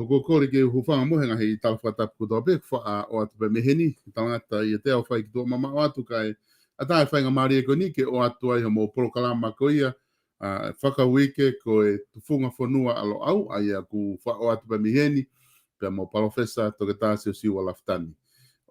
Ko kore ke hufanga mohenga hei talwhata puto pe wha o atu pe meheni tangata i te au whai ki tō mama o atu kai a tae whainga maari e ko ni ke o atu ai mo polokalama ko ia whakawike ko e tufunga whanua alo au ai a ku wha o atu pe meheni pe mo palofesa to ke tāsio siwa laftani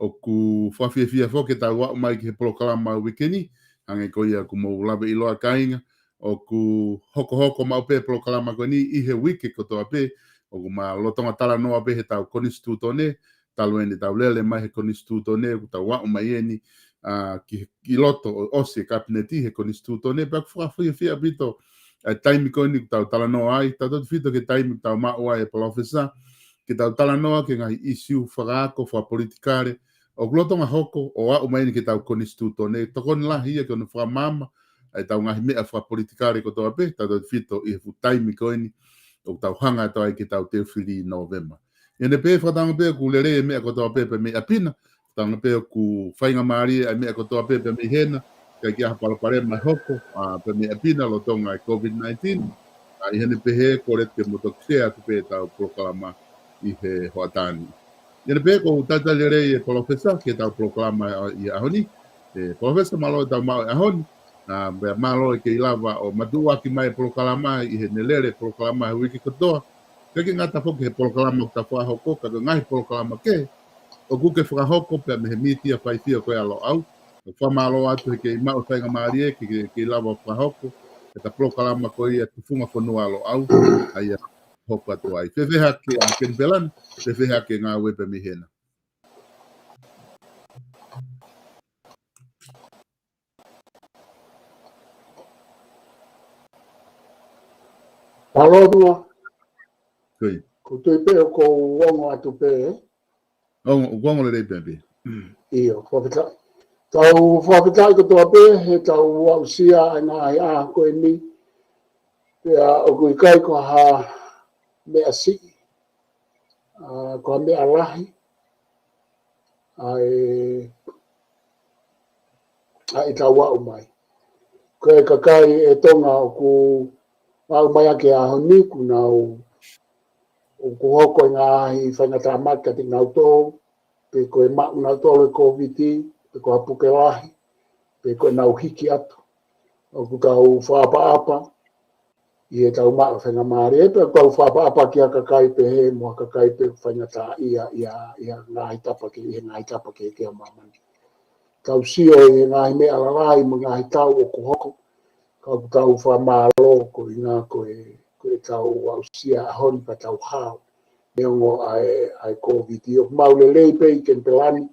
o ku whawhiawhia whoke tā wau mai ki he polokalama wikeni hange ko ia ku mo lawe iloa kainga o ku hoko mau pe polokalama ko ni i he wike ko toa pe o ma lotonga tala noa be he tau konstituto ne talu ene tau lele mai he konstituto ne ku tau wau mai eni ki loto o se kabineti he konstituto ne pa ku fia bito taimi ko ni tau tala noa ai tau fito ke taimi tau maua e profesa ke tau tala noa ke ngai issue whakaako wha politikare o lotonga hoko o wau mai eni ke tau konstituto ne tokon la hia ke no whamama tau ngahi mea wha politikare ko toa pe tau fito i he taimi ko eni o tau hanga to ai ki tau te whiri November. E ne pe whatanga pe ku lere e mea kotoa pe me apina, tanga pe ku whainga maari e mea kotoa pe me hena, kai ki aha palapare mai hoko, pe me apina lo tonga i COVID-19, i hene pe he kore te motokisea tu pe tau proklama i he hoatani. E ne pe ko tata lere e profesa ki tau proklama i ahoni, profesa malo tau mau ahoni, be malo ke ilava o madua ki mai proklama i he nelere proklama wiki kotoa ke ngata fo ke proklama ta fa hoko ka ngai proklama ke o ku ke fra hoko pe me miti a fai fio ko alo au o fa malo atu ke ma o fainga marie ke ilava fra hoko e ta proklama ko ia tu funga fo no alo au ai hoko atu ai fe ha ke a ken belan fe ha ke nga we pe mi hena. Aloha. Koi. Ko tui pe o ko wongo atu pe e. O wongo le pe pe. Iyo, whapita. Tau whapita ko toa pe, he tau wausia ana ai a ko e ni. Pea o kui kai ko ha mea si. Ko ha mea rahi. Ai tau wau mai. Ko e kakai e tonga o ku wau mai ake a honi ku nau o ku hoko ngā hi whaingata maka te ngau tō, pe ko e mau ngau tō le COVID, pe ko hapuke lahi, pe ko nau hiki atu o ku tau whaapa i e tau maa whenga maare e pe tau whaapa ki a kakai pe he mua kakai pe whaingata ia ngāhi tapa ke i ngāhi tapa ke kia mamani tau sio i ngāhi mea alalai mo ngāhi tau o ku hoko ka ku tau whamalo ko i ngā ko e tau au sia ahoni pa tau hao neongo ai COVID o maulelei pe i kempelani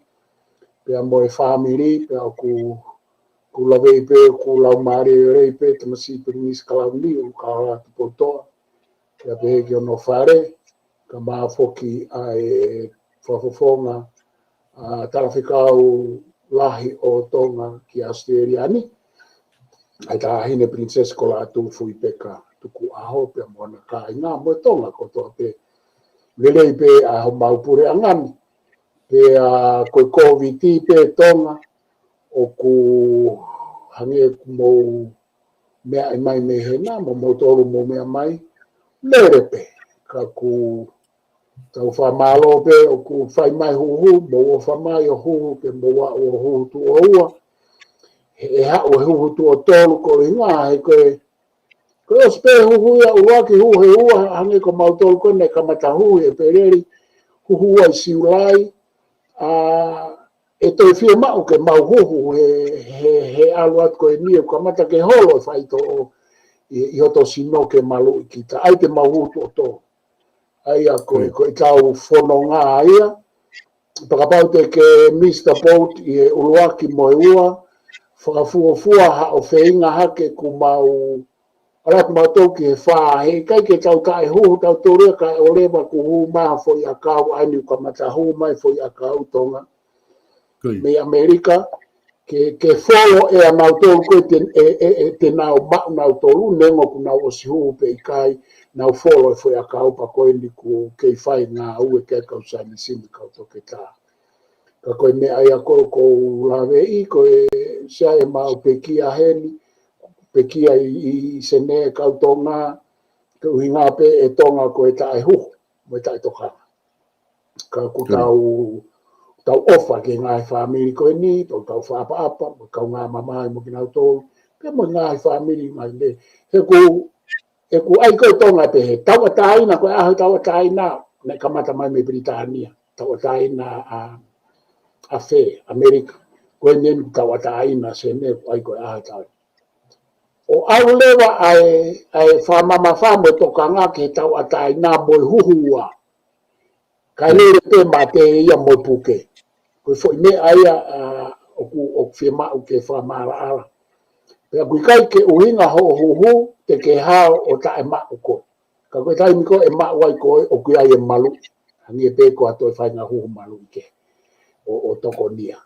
pe a moe family pe a ku lawei pe ku lau maare rei pe te masi pringis kalauni o ka ora tu pontoa pe a pehe ki ono whare ka maa foki ai whafofonga tarawhikau lahi o tonga ki Australiani ai ta hine princess ko la tu fui peka tuku aho pe a moana ka inga mo tonga ko toa pe lelei pe a mau pure angani pe a ko COVID pe tonga o ku hange mo mea mai me hena mo tolu mo mea mai lere pe ka ku tau wha malo pe o ku whai mai huhu mo o wha mai o huhu pe mo wa o huhu tu o ua e ha o huhu tu o tolu ko inga he ko o spe huhu ia ua ki huhu he ua hange ko mau tolu ko ne kamata huhu e pereri huhu ai siulai e toi fia mau ke mau huhu he aluat ko e nie kamata ke holo fai to i hoto sino ke malu i kita ai te mau huhu to ai a ko e tau whanonga aia pakapau te ke Mr. Boat i e uluaki mo e ua whakafua ha o whainga hake ku mau arat mau tau ki he wha he kai ke tau tae huhu tau tōrea kai o lewa ku hu maa fo i a kau aini kamata hu mai fo i a kau tonga me Amerika ke folo e a nau tolu koe te nau mau nau tolu nengo ku nau o si hu pe i kai nau folo e foi a kau pa koe ni ku kei whai ngā ue ke kau sani sini kau toke tā. Ka koe me ai a koro ko lawe i koe sia e mau pe kia heni, pe kia i sene kau tonga, ke uhi ngā pe e tonga koe tae huhu, mo e tae toka. Ka ku tau ofa ke ngā whamiri koe ni, tau whaapa-apa, mo kau ngā mamai mo kinau tōru, pe mo ngā whamiri mai le. He ku ai koe tonga pe he tau ataina, koe aho tau ataina, ne kamata mai me Britania, tau ataina a whē, Amerika, koe nenu tau ataina se ne ai koe aho tau. O au lewa ai whamama whamo toka ngā ke tau ataina moi huhua, kai lere te ma te ia moi puke. Koe foi me aia o whima o ke whamara ala. Pea kui kai ke uhinga ho huhu te ke hao o ta e maa koe. Ka koe tai miko e maa wai koe o kui ai e malu. Hangi e pe ko ato e whainga huhu malu ike. O toko nia.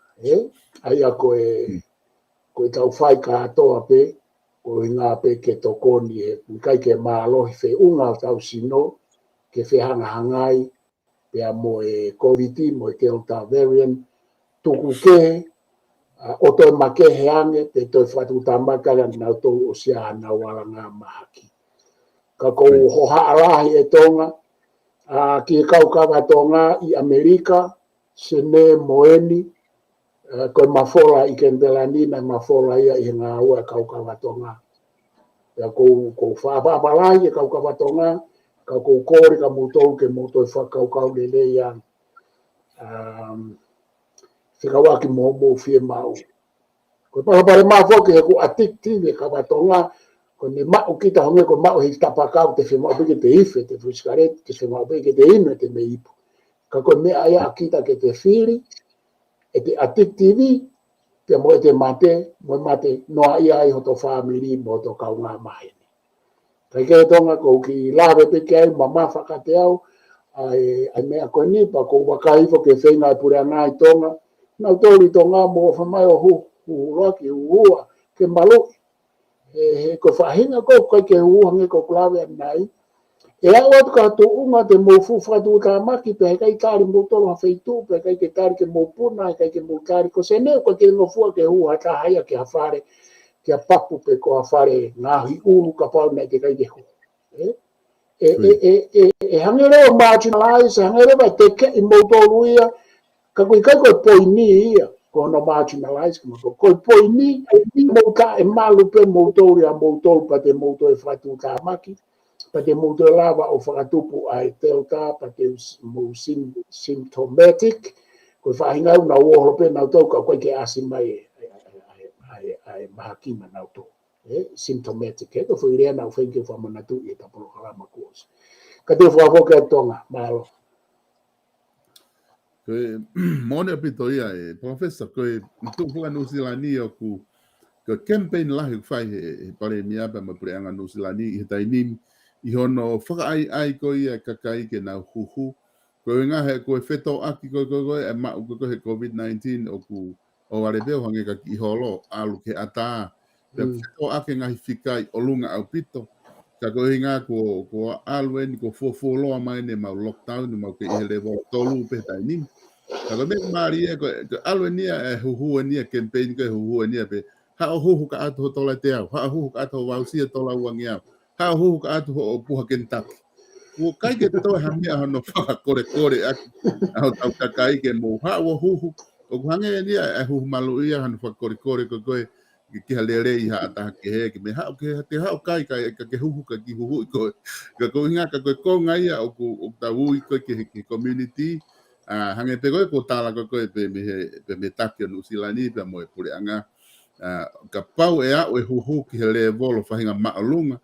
Aia koe tau whai ka atoa pe. Koe ngā pe ke toko ni e. Kui kai ke maa lohi whi unga tau sino. Ke whi hanga hangai. Pea mo e COVID, mo e Delta variant. Tuku ke. O toi make heange, te toi whatu tamakara nau tau o sia ana wala ngā mahaki. Ka kou hoha alahi e tonga, ki e kau kawa tonga i Amerika, se ne moeni, koe mafola i Kembelani, na mafola ia i ngā ua kau kawa tonga. Ka kou whaapapalahi e kau kawa tonga, ka kou kore ka mutou ke mutoi whakau kau lele iang. Whikawaki mo fie mau. Ko pare mafo ke ko addictive e ka batonga ko ni mau kita honge ko mau hi tapakau te fema be te ife te fuscaret te fema be te ino te meipo. Ka ko me aya kita ke te fili e te addictive te mo te mate no ia ai hoto family mo to kaunga mai. Ka ke tonga ko ki lave pe ke mama fakate au ai me ko ni pa ko wakai fo ke fenga pura ngai tonga. Nau tori tonga mo whamai o huaki hua ke malo. Ko whahinga ko kai ke huange ko klawe nai. E au atu kato unga te mo fufatu ka maki pe kai tari mo tolo hawhaitu pe kai ke tari ke mo puna kai ke mo tari ko seneo ko ke ngofua ke hua ta haia ke hawhare ke a papu pe ko hawhare ngahi ulu ka pau nei ke kai ke hua. Hangere o marginalize hangere ba te ke i mo tolo ia ka kui kai ko poini ia, ko ko no marginalized ko poi ni mo ka e malu pe motor ya motor pa te motor e fatu ka maki pa te motor lava o fatupu ai delta pa te mo symptomatic ko fa hinga una wo pe na to ka ko ke asimai ai mahakima na to symptomatic ko foi ria na foi ke fa mana tu e ta programa course ka te fo avo ka tonga malo Mone apito ia professor ko tu fuga no silani o ku ko campaign la fai pare mia pa ma preanga no silani i taini i hono fuga ai ko ia kakai ke na huhu ko nga he ko feto aki ko e ma ko he covid-19 o ku o wale beo hange ka i holo alu ke ata pe feto aki nga fikai o lunga au pito ka ko hinga ko alwen ko fo lo mai ne ma lockdown ma ke i level tolu pe taini Kalau me Maria ko alwenia huhu nia campaign ko huhu nia pe ha huhu ka atu tola te ha huhu ka atu wausia tola wangia ha huhu ka atu o puha Kentucky wo kai ke to ha mea no fa kore au ka kai ke mo ha wo huhu o hange nia huhu malu ia han fa kore ko ki halere i ha ta ke he ke me ha ke te ha kai ke huhu ka ki huhu ko inga ka ko ngai o ta ui ko ke community hange pe ko tala ko pe me take no silani pe mo pure anga ka pau e a o huhu ki le volo fa hinga maalunga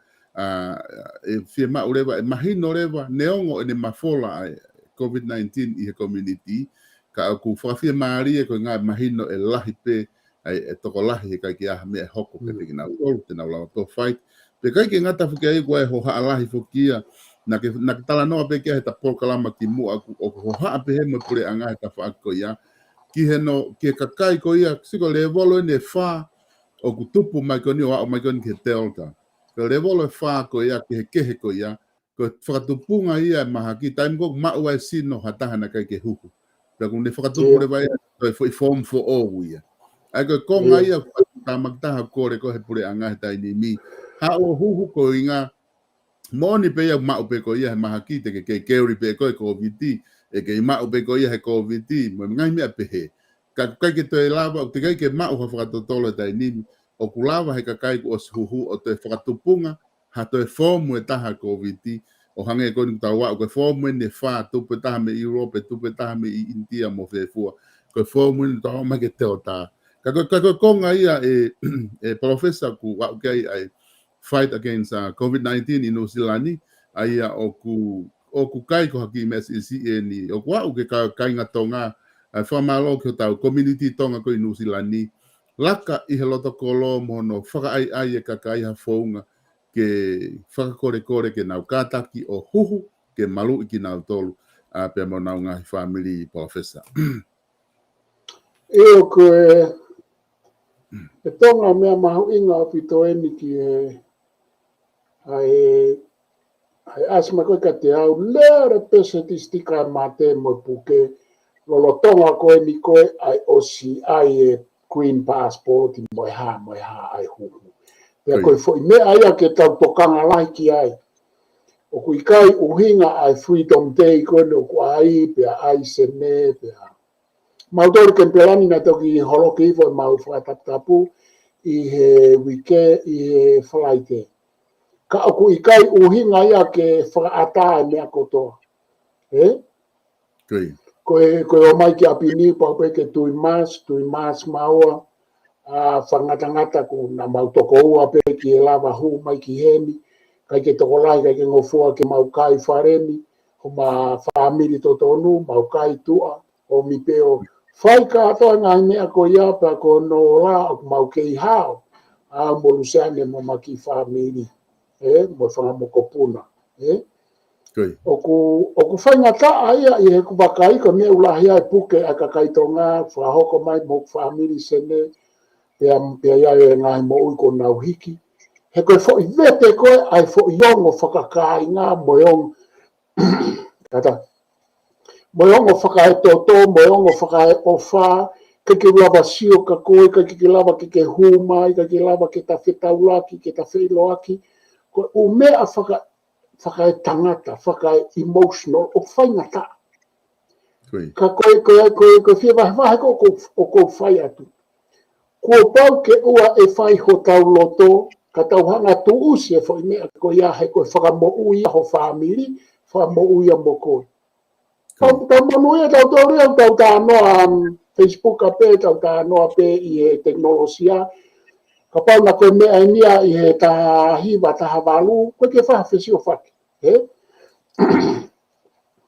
e fie ma ureva e mahino reva neongo e ne mafola covid-19 i community ka ku fa fie maria ko nga mahino e lahi pe e toko lahi ka ki a me hoko ke te na o te na la to fight pe kai ki ngata fuki ai ko e ho ha lahi fokia na tala no pe ke ta pokalama ki mu o ha pe he mo pure anga ta fa ko ya ki he no ke kakai ko ia siko le volo ne fa o ku tupu mai ko ni o mai ko ni ke delta ko le volo fa ko ia ke he ko ia ko fa tupunga ia mahaki time ko ma wa sino hata na kai ke huku pe ko ne fa tupu le vai foi form for all ia ai ko konga ia ta magta ko re ko he pure anga ta ni mi ha o huku ko inga moni pe ia ma pe ko ia mahaki te ke uri pe ko covid e ke ma pe ko ia he covid mo ngai me pe he ka ke to lava te ke ma o fa to tolo dai ni o kulava he ka kai ko huhu o te fa tupunga ha to e form e taha covid o hange ko ta wa ko form ne fa tu pe taha me Europe tu pe taha me India mo fe fu ko form ne ta ma ke te ta ka ko ngai e professor ku wa ke ai fight against COVID-19 in New Zealand ai o ku kai ko haki MSC ni o kwa o ke kai nga tonga fa malo ke tau community tonga ko in New Zealand laka i he loto kolo mono whaka ai e ka kai ha founga ke whaka kore ke nau kātaki o huhu ke malu i ki nau tolu pe mo nau ngahi family professor. E o ko e tonga mea mahu inga o pito eni ki ai asma ko ka te au lere pese ti stika mate mo puke lo tonga ko ni ko ai osi ai Queen passport mo ha ai hu pe ko foi me ai ke ta tokanga lai ki ai o ku kai uhinga ai freedom day ko no ko ai pe ai sene pe maudor ke pelani na toki holo ki fo mau fa tapu i he wike i he flight ka aku ikai uhinga ia ke whakaata mea kotoa. Ko o mai ki apini pa pe ke tui mas maua whangatangata ko na mau toko ua pe ki e lava hu mai ki heni kai ke toko lai kai ke ngofua ke mau kai whareni o ma whaamiri to tonu mau kai tua o mi peo whai ka atoa ngā mea ko ia pa ko no la o mau kei hao a molusane mo maki whaamiri mo whanga mo kopuna. O ku whaingata aia i he kuwakai ka mea ulahi ai puke a ka kaitonga whahoko mai mo whaamiri sene pea ia e ngai mo ui ko nau hiki. He koe fo i vete koe ai fo i ongo whakakai ngā moyong moyongo whakae toto, moyongo whakae ofa, ke lava sio ka koe, ke lava ke humai, ke lava ke ta whetaulaki, ke ta wheiloaki. Ko o mea whakae tangata, whakae emotional, o whaingata. Ka koe fia vai ko fai atu. Kua pau ke ua e fai ho tau loto, ka tau hanga tu usi e fo mea ko ia he koe whakamo uia ho family, whakamo uia mo koe. Tau monu ia tau tau rea tau tā noa Facebook a pe, tau tā noa pe i he teknolosia. Ka pau na koe mea nia i he tā hiwa tā hawalu, koe ke whaha whesi o whaki.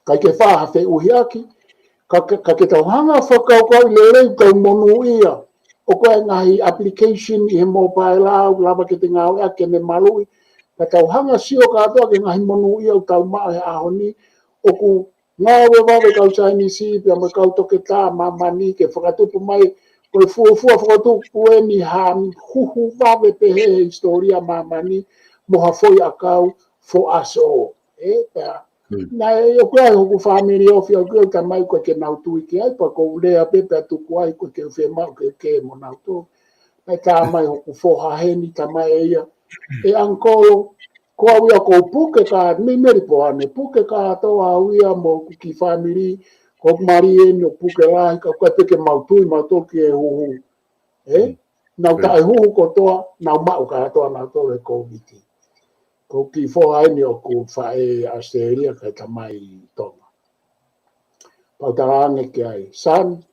Kai ke whaha whe uhi aki, ka ke tau hanga whakau kau le rei tau monu ia. O koe ngahi application i he mobile au, lava ke te ngau ea ke me malui. Ka tau hanga sio ka atoa ke ngahi monu ia o tau maa he ahoni. O ku ngawe wawe kau Chinese pia me kau toke tā mamani ke whakatupu mai. Koe fuafua whakatupu e ni han huhu wawe pe he historia mamani. Moha foi a kau for us all. Pea. Na e o koe hoku family ofi au koe ka mai koe ke nau tui ki ai pa kou lea pepe atu kuai koe ke whe mau ke mo nau tō. Mai tā mai hoku foha heni ta mai e ia. E ankolo, koa wia kou puke ka, mi meri po ane, puke ka atoa wia mo ki family, kou mari e no puke lahi, ka koe peke mau tui mau ki e huhu. Nau ta e huhu kotoa, nau mau ka atoa nau tō e kou viti. Ko ki foha ni o ku whae Australia kai tamai tonga. Pautarane ki ai. San,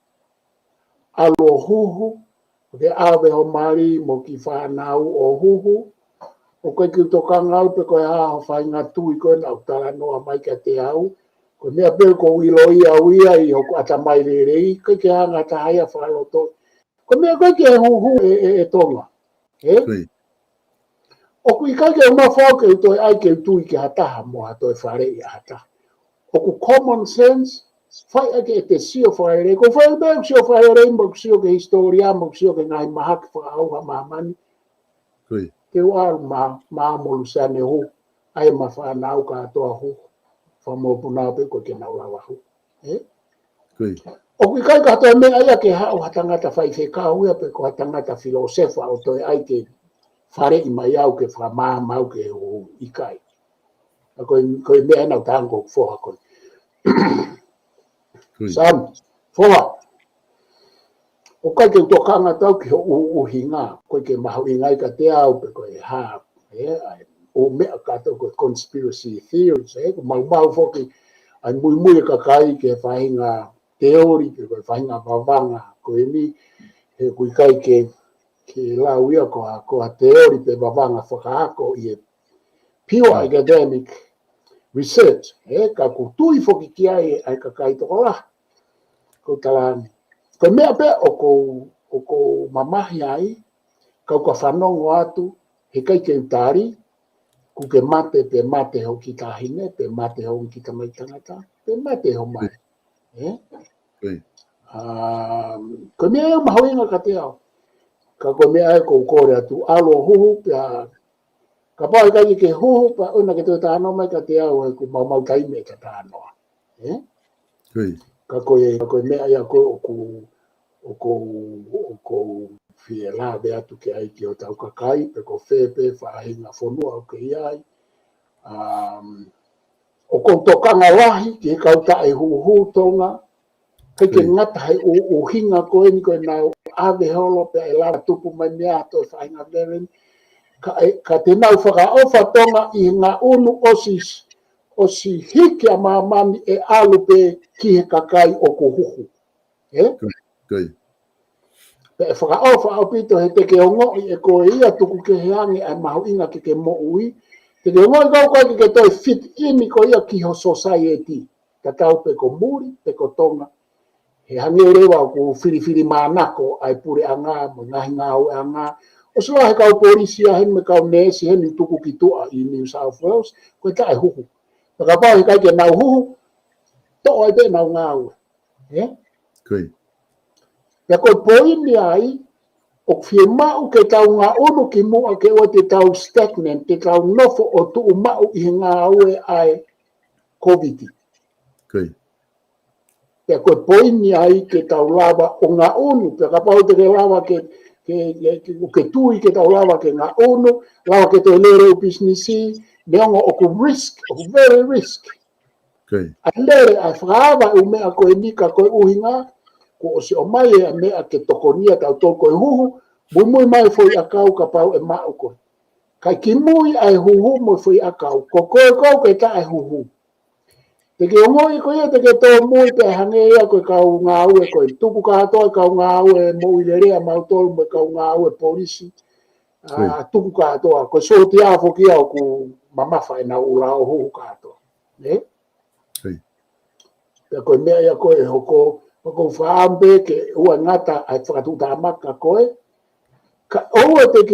alo huhu, ke awe ho mari mo ki whanau o huhu, o koe ki toka ngau pe koe haho whai ngā tui koe nau tala noa mai ka te au, ko mea pe ko wilo ia uia i hoku atamai rerei, koe ke hanga tahaya whaloto. Ko mea koe ke huhu e tonga. O kui kai ke uma whauke i toi ai ke tui ki hataha mo ha toi whare i hataha. O ku common sense, whai ake e te sio whare ko whai beo sio whare mo sio ke historia, mo sio ke ngai mahaki whakauha mahamani. Ke uaru maamolu sane hu, ai ma whanau ka atoa hu, whamopuna pe ko ke naurawa hu. O kui kai ka toi mea ia ke hao hatangata whai whekau ia pe ko hatangata filosefa o toi ai ke whare i mai au ke wha mau ke o ikai. Koe mea nau tango whoha koe. Sam, whoha. O kai ke tokanga tau ki ho uhi ngā. Koe ke mahu i ngai ka te au pe koe haa. O mea kato koe conspiracy theories. Ko mau whoki. Ai mui ka kai ke whahinga teori, ke koe whahinga wawanga. Koe ni he kui kai ke lau ia ko a teori pe wawanga whakaako i e pure academic research. Ka ku tui whoki ki ai ka kai toko la. Ko talani. Ko mea pe o ko mamahi ai, kau ka whanongo atu, he kai ke utari, ku ke mate pe mate ho ki tahine, pe mate ho ki tamai tangata, pe mate ho mai. Ko mea eo mahoinga ka te au. Ka koe mea e kou kore atu alo huhu pia ka pāi kai ke huhu pa una ke tō tāno mai ka te au e ku mau taime ka tānoa. Ka koe mea ia koe o kou fie la be atu ke ai ki o tau kakai pe ko whepe whahinga whonua o ke iai. O kou tokanga lahi ki he kauta e huhu tonga kai ke ngata hei o hinga koe ni koe nau ave holo pe e lara tupu mai mea to whainga veren. Ka te nau whakaofa tonga i ngā unu osi hiki a mamani e alu pe ki he kakai o ko huhu. Pe e whakaofa au pito he teke ongo i e koe ia tuku ke heangi ai mahu inga ke mo ui. Teke ongo i kau kai ke toi fit in i ko ia ki ho society. Ka tau pe ko muri, pe ko tonga. He hangi rewa ko whiriwhiri mānako ai pure anga, mo ngahi ngāu anga. O sila he kau polisia hen me kau nesi hen i tuku ki tua i New South Wales, koe tae huhu. Ka pāhi kai ke nau huhu, to ai pe nau ngāu. Pea koe poini ai, o fie mau ke tau ngā unu ki mua ke o te tau stagnant, te tau nofo o tuu mau i ngāu e ai COVID. Pea koe poini ai ke tau lava o ngā unu, pea ka pau te ke lava ke tui ke tau lava ke ngā unu, lava ke te lere o businessi, neongo o ku risk, o ku very risk. Ale a whakawa u mea koe nika koe uhinga, ko o se o mai e mea ke tokonia tau tō koe huhu, mui mai foi a kau ka pau e mao koe. Kai ki mui ai huhu mo foi a kau, ko koe kau ke ta ai huhu. Te ke ngoi koe te ke tō mui pe hange ia koe kau ngā ue koe, tuku ka hatoa kau ngā ue mo i lerea mautolu me kau ngā ue polisi, tuku ka hatoa, koe soti a foki au ku mamafa e na ula o huhu ka hatoa. Pea koe mea ia koe hoko whaambe ke ua ngata ai whakatuta maka koe. Ka oua te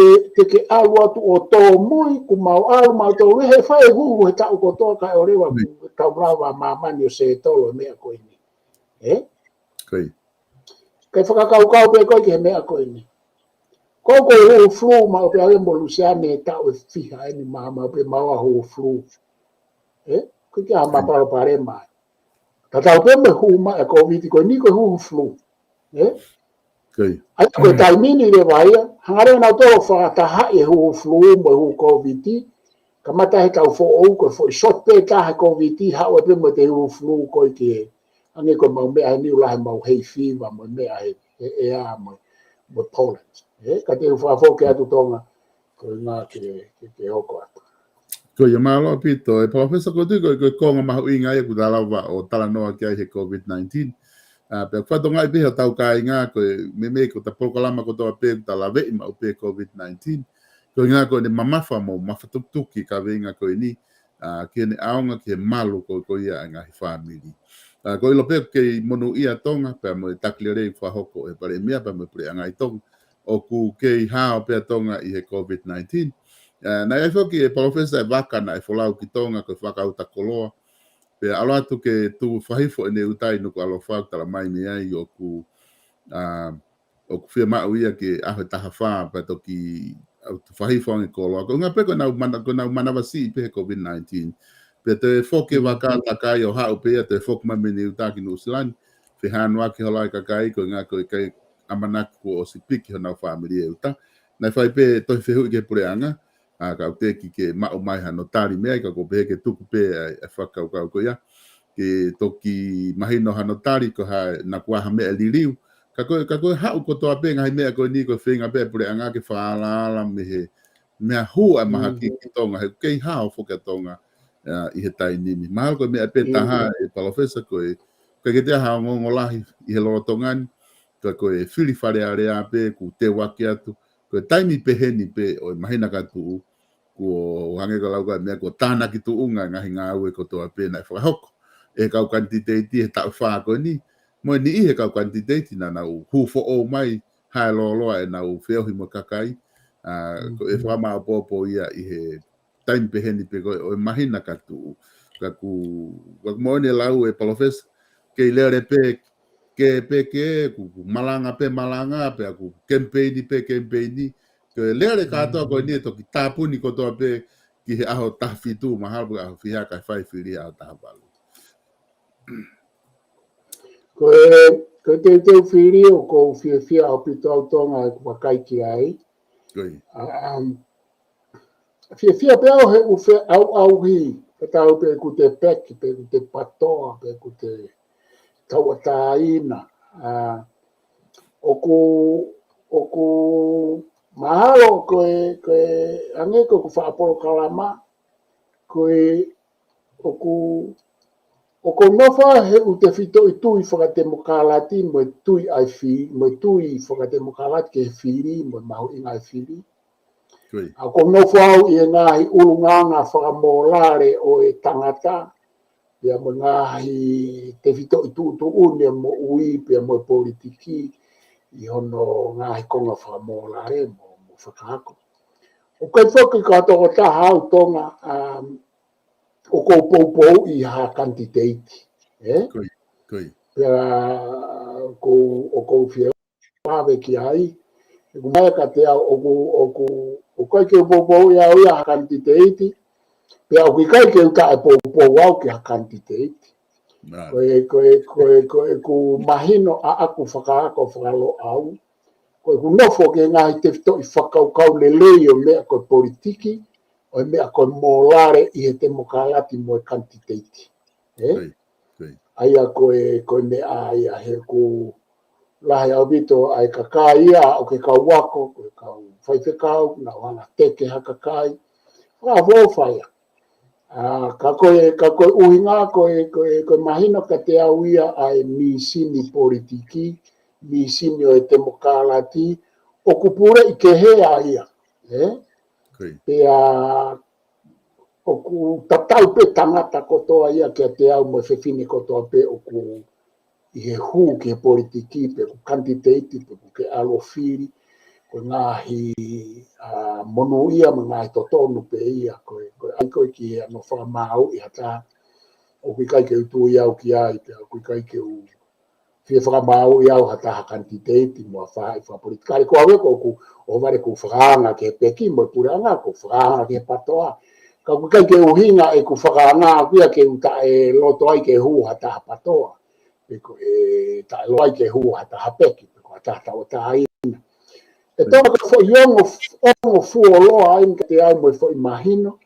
ke alu atu o tō mui, ku mau alu mau tō rehe whae huhu he tau kotoa kai o rewa tau rawa mamani o se tolo mea koe ni. Kai whakakaukau pe koe ke he mea koe ni. Ko koe huhu flu mau pe awe mo lusiane e tau e fiha eni mau pe maua huhu flu. Koe ke hama paro pare mai. Tatau pe me huma e COVID koe ni koe huhu flu. Ai koe taimini le waia, hangare na tō whakataha e huhu flu mo huhu COVID. Ka mata he tau fo ou koe fo i shot pe taha COVID hao e pe mo te huhu flu koe ki he. Ange koe mau mea he ni ulahe mau hay fever mo mea he a mo Poland. Ka te whafo ke atu tonga koe ngā ke hoko atu. Ko ia malo pito e professor ko tu ko konga mahu inga e ku dalawa o tala noa ki ai he COVID-19. Pe whato ngai pe tau ka inga ko me ko ta proklama ko toa pe ta lave i mau pe COVID-19. Ko inga ko ne mamafa mo mafatuki ka venga ko ni ki ne aonga ki malu ko ia nga hi family. Ko ilo pe ke monu ia tonga pe mo taklere fa hoko e pare mea pe mo pre anga i tong o ku ke ha pe tonga i he COVID-19. Na e whoki e professor e waka na e wholau ki tonga ko whakauta koloa. Pe alo atu ke tu whahifo e ne utai nuku alo whautara mai me ai o ku whia mau ia ke aho taha whaa pa toki tu whahifo ange koloa. Ko ngā pe ko nau manawasi pe he COVID-19. Pe te whoki waka takai o hao pe te whoki mami ne utaki no usilani. Pe hanua ki holai kakai ko ngā ko kai amanaku o sipiki ho nau whamiri e uta. Nai whai pe toi whehui ke pureanga. Ka te ki ke mao mai hano tari mea ka ko pe ke tuku pe e whakau ko ia ke toki mahino hano tari ko ha na kuaha mea liriu ka koe hau ko toa pe ngai mea ko ni ko whenga pe pure anga ke whaala me he mea hua maha ki tonga he kei hao whuka tonga i he tai nimi mahal ko mea pe taha e professor ko ke te hao ngongolahi i he loro tongani ka koe whiri whare area pe ku te waki atu ko taimi pe heni pe o mahina ka tuu ko hange ko lau ka mea ko tāna ki tu unga ngahi ngā ue ko toa pēna e whakahoko. E kau kantiteiti he tau whaa ko ni. Mo ni i he kau kantiteiti na nau hufo o mai hae loa e nau whiohi mo kakai. Ko e whama a pōpō ia i he taimi pe heni pe ko o mahina ka tu. Ka ku mo ni lau e professor ke i lere pe ke ku malanga pe aku campaigni pe campaigni. Ke lere katoa ko ni toki tapuni ko toa pe ki he aho tahfitu mahabu aho fiha kai whai whiri aho tahabalu. Ko te whiri o ko whia o pito au tonga e kupakai ki ai. Whia pe au he uwhi au hi. Ka tau pe ku te peki, pe ku te patoa, pe ku te tauataina. O ku mahalo koe ange ko whaaporo kalama koe o ko nofa he u te whito i tui whakatemokalati mo tui ai whiri, mo tui whakatemokalati ke whiri, mo mahu inga ai whiri. A ko nofa au i ngahi urunganga whakamolare o e tangata, pia mo ngahi te whito i tu une mo ui, pia mo politiki, i hono ngahi konga whakamolare mo whakahako. O kai whaki katoa taha au tonga o kou poupou i ha kantiteiti. Pea o kou whia pawe ki ai. E kumaya ka te au o kai ke poupou i au i ha kantiteiti. Pea o kai ke uta e poupou au ki ha kantiteiti. Koe ku mahino a aku whakahako whakalo au. Koe ku nofo ke ngahi te whito i whakaukau le lei o mea koe politiki, o mea koe molare i he te mokalati mo e kantiteiti. Aia koe mea aia he ku lahe au vito ai kakai ia o ke kauako, koe kau whaitekau, na wanga teke hakakai, whaia. Ka koe uhinga, koe mahina ka te au ia ai misini politiki, misini o e demokalati, o kupure i ke hea ia. Pea o ku tatau pe tangata kotoa ia ke te au mo whewhini kotoa pe o ku i he hū ke politiki, pe ku kandidati, pe ku ke alofiri, ko ngahi monu ia, ma ngahi totonu pe ia, koe ki e no whakamau i hata, o kui kai ke utu iau ki ai, pe o kui kai ke u whia whakamau iau hata ha kandidati, mo a whaha i whapolitikari, ko awe ko o ware ku whakaanga ke peki, mo puranga, ko whakaanga ke patoa, ka kui kai ke uhinga e ku whakaanga, kuia ke uta e loto ai ke hū hata ha patoa, ko e ta loai ke hu hata hapeki ko ta ta o ta ina e toma ko fo yongo fu lo ai ke te ai mo fo imagino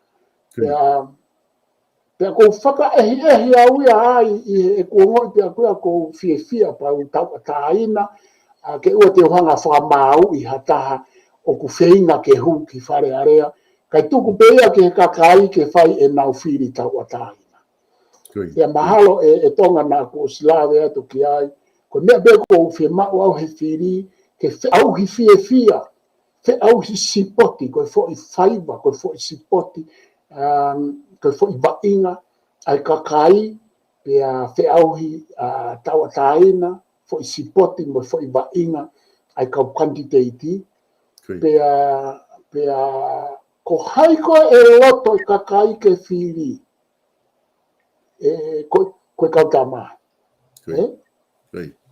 pe ko faka e au ia ai e ko ngo pe ko fia pa u ta ina ke o te hanga fa mau i hata o ku feinga ke hu ki fare area kai tu ku pe ia ke kakai ke fai e nau firi ta o ta ia mahalo e tonga na ko slave atu ki ai ko me be ko fi ma o he firi ke au hi fia fe au hi sipoti ko fo i faiba ko fo i sipoti ko fo i bainga ai kakai pe fe au hi tawa taina fo i sipoti mo fo i bainga ai ka candidate pe ko haiko e loto kakai ke firi koe kautama.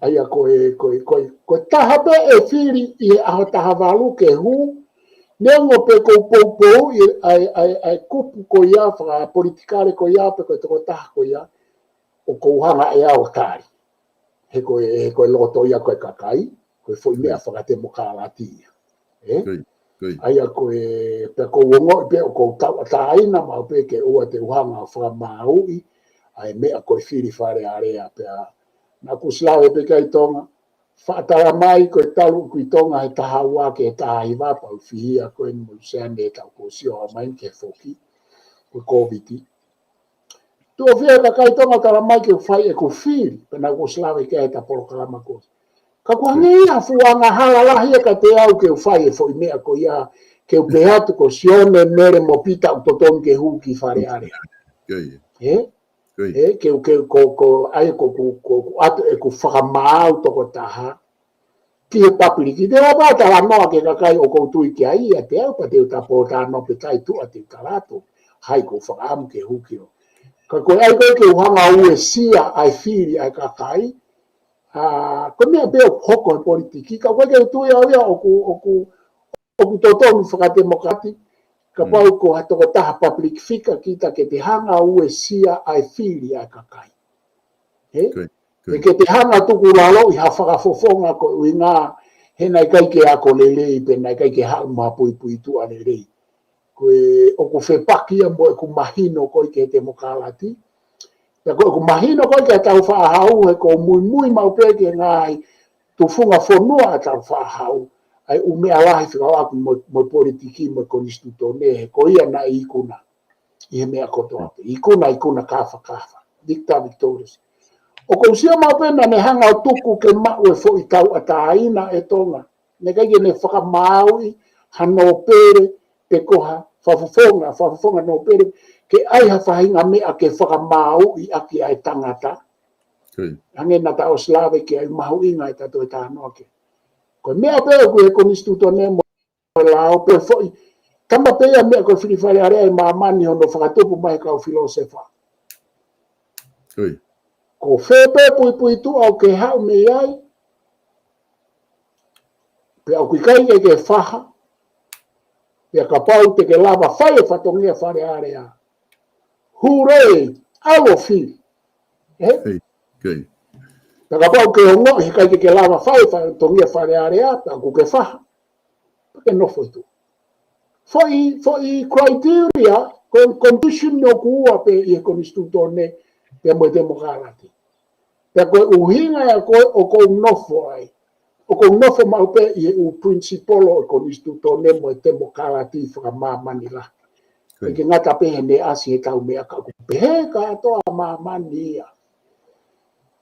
Aia koe taha pe e whiri i aho taha walu ke hu, neongo pe kou pou ai kupu ko ia, whaka politikare ko ia, pe koe toko taha ko ia, o kou hanga e au tari. He koe loto ia koe kakai, koe fo mea whaka te mokalati ia. Aia koe pe kou wongo, pe o kou taina, ma pe ke ua te uhanga whaka maui, ai mea koe whiri whare area pea. Nā kuslawe pe kai tonga, whaatara mai koe talu kui tonga he taha ua ke he taha hiwa pau whihia koe ni mulusene e tau ko sio a mai ke whoki, koe COVID-i. Tua whia ka kai tonga tara mai ke whai e ko whiri, pe nā kuslawe ke he ta porokalama koe. Ka kua ngea fuanga halalahi e ka te au ke whai e fo mea ko ia, ke upeatu ko sione mere mo pita utoton ke hu ki whare area. Ke ai ko ato e ko whakamau toko taha ki he papiriki te wapa ta noa ke kakai o koutui ki ai a te au pa te utapo ta no pe tai tu a te karato hai ko whakaamu ke hukio ka koe ai koe ke uhanga ue sia ai whiri ai kakai ko mea peo hoko he politiki ka koe ke utui au ia o ku totonu whakademokrati ka pau ko hatoko taha public fika kita ke te hanga ue sia ai whiri ai kakai. Ke te hanga tuku lalo i hawhaka fofonga ko ui ngā he nai kai ke ako lelei pe nai kai ke hau maha pui pui tua lelei. Koe o ku whepakia mo e ku mahino koi ke te mokalati. Pe koe ku mahino koi ke tau whaahau he ko mui mui maupe ke ngai tu funga whonua a tau whaahau. Ai umea lahi whikau aku mo politiki mo konstituto ne he ko ia na ikuna i he mea kotoa ikuna kafa dicta victorious o ko sia ma pena ne hanga o tuku ke mau e fo i tau ataina e tonga ne kai ne whaka maui hano pere pe koha whafufonga no pere ke ai ha whahinga mea ke whaka mau i aki ai tangata hange na ta o slave ke ai mahu inga i tato e tānoa ke ko mea pe ko e konstituto ne mo lao pe foi kama pe ia mea ko fili fare area ma mani hono whakatopu mai ka o filosofa ko fepe pui tu au ke hau me ai pe au kai ke faha pe ka pau te ke lava fai fatongia fare area hurray alo fi Taka pau ke hongo, he kai ke lava whai tongia whare area, ta ku ke whaha. Pake no foi tu. Foi criteria, condition no kua pe i konstituto ne, pe mo demokrati pe ko uhinga ya ko o ko nofo ai o ko nofo ma pe i u principolo ko instituto mo demokrati fra ma manila ke ngata pe hende asi ka u me ka ku pe ka to ma mania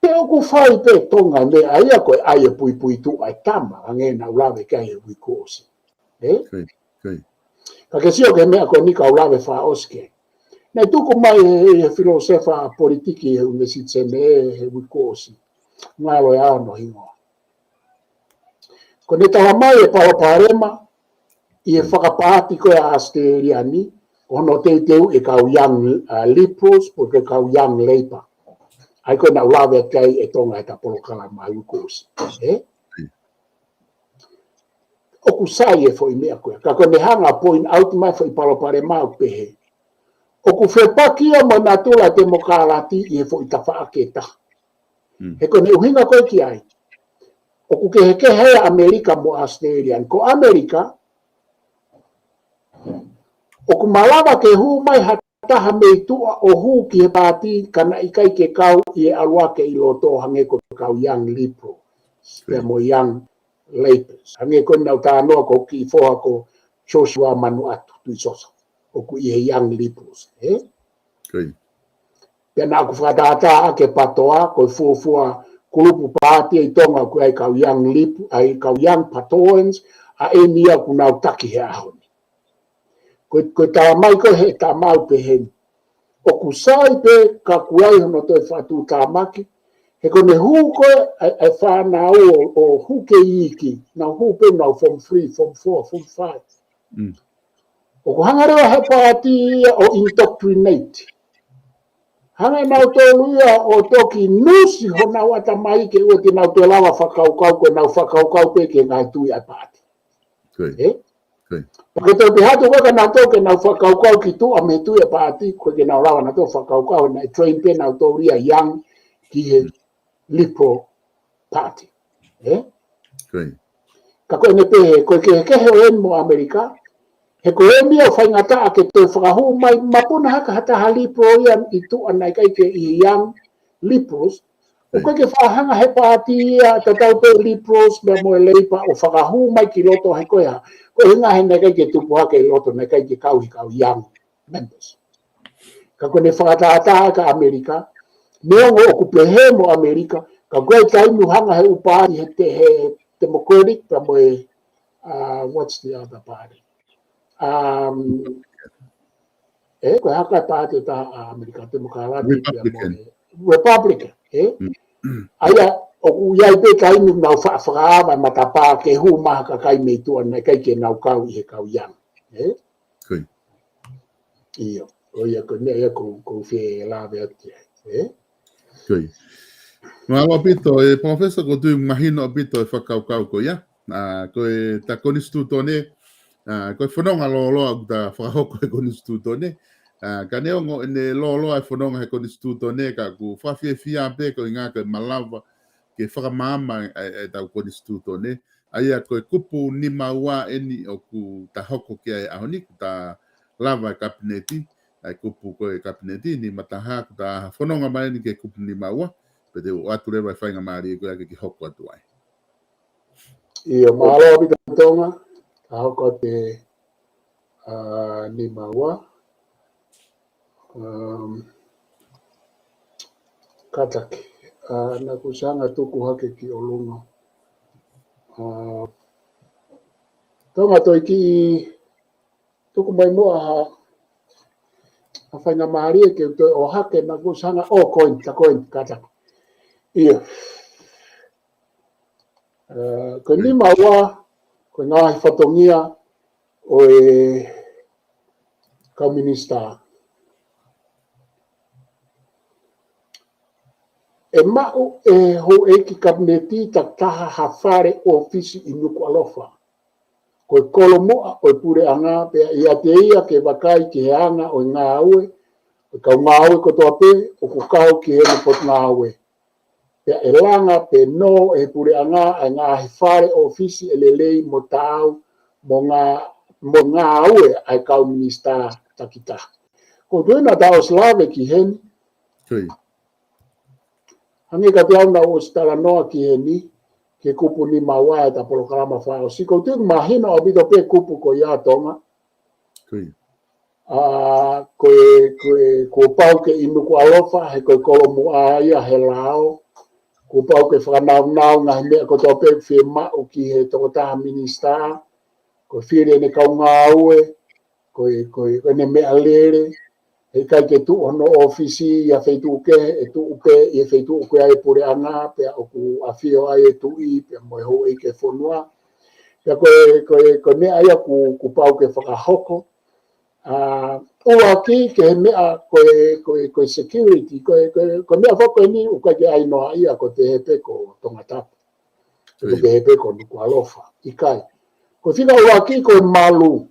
pe ku fai pe tonga me ai ko ai pui tu ai tama ange na ulave ka e wi kosi ka ke sio ke me ko ni ka ulave fa oske na tuku mai e filosofa politiki e universitene e wikosi ngalo ya no hingo ko ne tawa mai e parema i e whakapāti ko e Australiani ono te teu e kau young Liberals porque kau young Labour ai ko na ulawe kai e tonga e tapolokala mai wikosi o kusai e foi mea koe ka ko ne hanga point out mai foi parema o pehe o ku whepakia mo na tula demokrati i e fo i tawhaaketa. He ko ne uhinga koe ki ai. O ku ke heke hea Amerika mo Australian. Ko Amerika, o ku malawa ke hu mai hataha mei tua o hu ki he pāti kana ikai ke kau i e alua ke i loto hange ko kau young Liberal. Pea mo young Labours. Hange ko nau tānoa ko ki foha ko Joshua Manuatu tui sosa. O ku i young Liberals. Pea nā ku whakatata ke patoa, ko fuafua kulupu pāti e tonga ku ai kau young Liberals, ai kau young Patoans, a e nia ku nau taki he ahoni. Ko tā mai ko he tā mau pe hen. O ku sai pe ka kuai hono toi whatu tā maki, he ko ne hu ko e whanau o hu ke iki, nau hu pe nau form 3, form 4, form 5. O ko hangarewa he pāti o indoctrinate. Hanga nau tō luia o toki nusi ho nau ata mai ke ua te nau tō lawa whakaukau ko nau whakaukau pe ke ngai tui ai pāti. Pake tō te hatu waka nau tō ke nau whakaukau ki tu a me tui ai pāti ko ke nau lawa nau tō whakaukau nai train pe nau tō ria young ki he Liberal Party. Ka koe ne pe koe ke he o en mo Amerika, he ko e mia whaingata a ke te whakahu mai mapuna haka hata ha Liberal ian i tu anai kai ke i young Liberals. O koe ke whahanga he pāti ia tatau pe Liberals mea moe Labour o whakahu mai ki loto he koe ha. Koe hinga he nei kai ke tupu hake i loto nei kai ke kau young members. Ka koe ne whakataata ka Amerika, neongo o kupehe mo Amerika, ka koe taimu hanga he upāti he Democratic pa moe, what's the other party? Koe haka pāti ta Amerika Demokrati Republican. Aia, o ku iai pe taimu nau whaafaraama matapā ke hu maha ka kai mei tua nei kai ke nau kau i he kau yang. Iyo, o ia ko nea ko whi lawe ati. Ngā wapito, professor ko tui mahino apito e whakaukau ko ia. Ko e ta konstituto ne, ko e whanonga loa ku ta whakahoko e konstituto ne. Ka neongo ene loa e whanonga he konstituto ne, ka ku whawhia whia pe ko i ngā ka malawa ke whakamama e tau konstituto ne. Aia ko e kupu ni maua eni o ku ta hoko ki ai ahoni, ku ta lava e kabineti, ai kupu ko e kabineti ni mataha ku ta whanonga mai ni ke kupu ni maua. Pete o atu rewa whainga maari e koe ake ki hoko atu ai. Ia mahalo abita tonga, ka hoko te ni maua. Kataki, na kusanga tuku hake ki olunga. Tonga toi ki tuku mai mua ha whainga maari e ke o hake na kusanga, koin, kataki. Ia. Ko ni maua, ko ngā hi whatongia o e Kaminista. E mau e ho e ki kabineti ta taha hawhare ofisi i nuku alofa. Ko e kolomoa o e pure anga, pea ia te ia ke wakai ki he anga o ngā aue, o kau ngā aue ko toa pe, o kukau ki he nipot ngā aue. Pea e langa pe no e pure anga a ngā hewhare ofisi e lelei mo tāu mo ngā aue ai kau minista takita. Ko tuina tau slave ki hen, hangi ka te au na o stara noa ki he ni, ke kupu ni maua e ta programa whao. Si ko tu mahina o bito pe kupu ko ia tonga. Ko pau ke inu ko alofa, he koe kolomu a ia he lao. Ko pau ke whanau ngahi mea ko tō pe whi mau ki he tokotaha minista. Ko whire ne kaunga aue, ko ne mea lere. He kai ke tu ono ofisi ia whaitu ke, e tu uke, ia whaitu uke ai pure anga, pia oku awhio ai e tu i, pia moe ho e ke whonua. Pia ko mea ia ku pau ke whakahoko. Ua ki ke mea koe security, ko mea whako ni uka ke ai noa ia ko te hepe ko tonga tapu. Ko te hepe ko nuku alofa, i kai. Ko whina ua ki koe malu,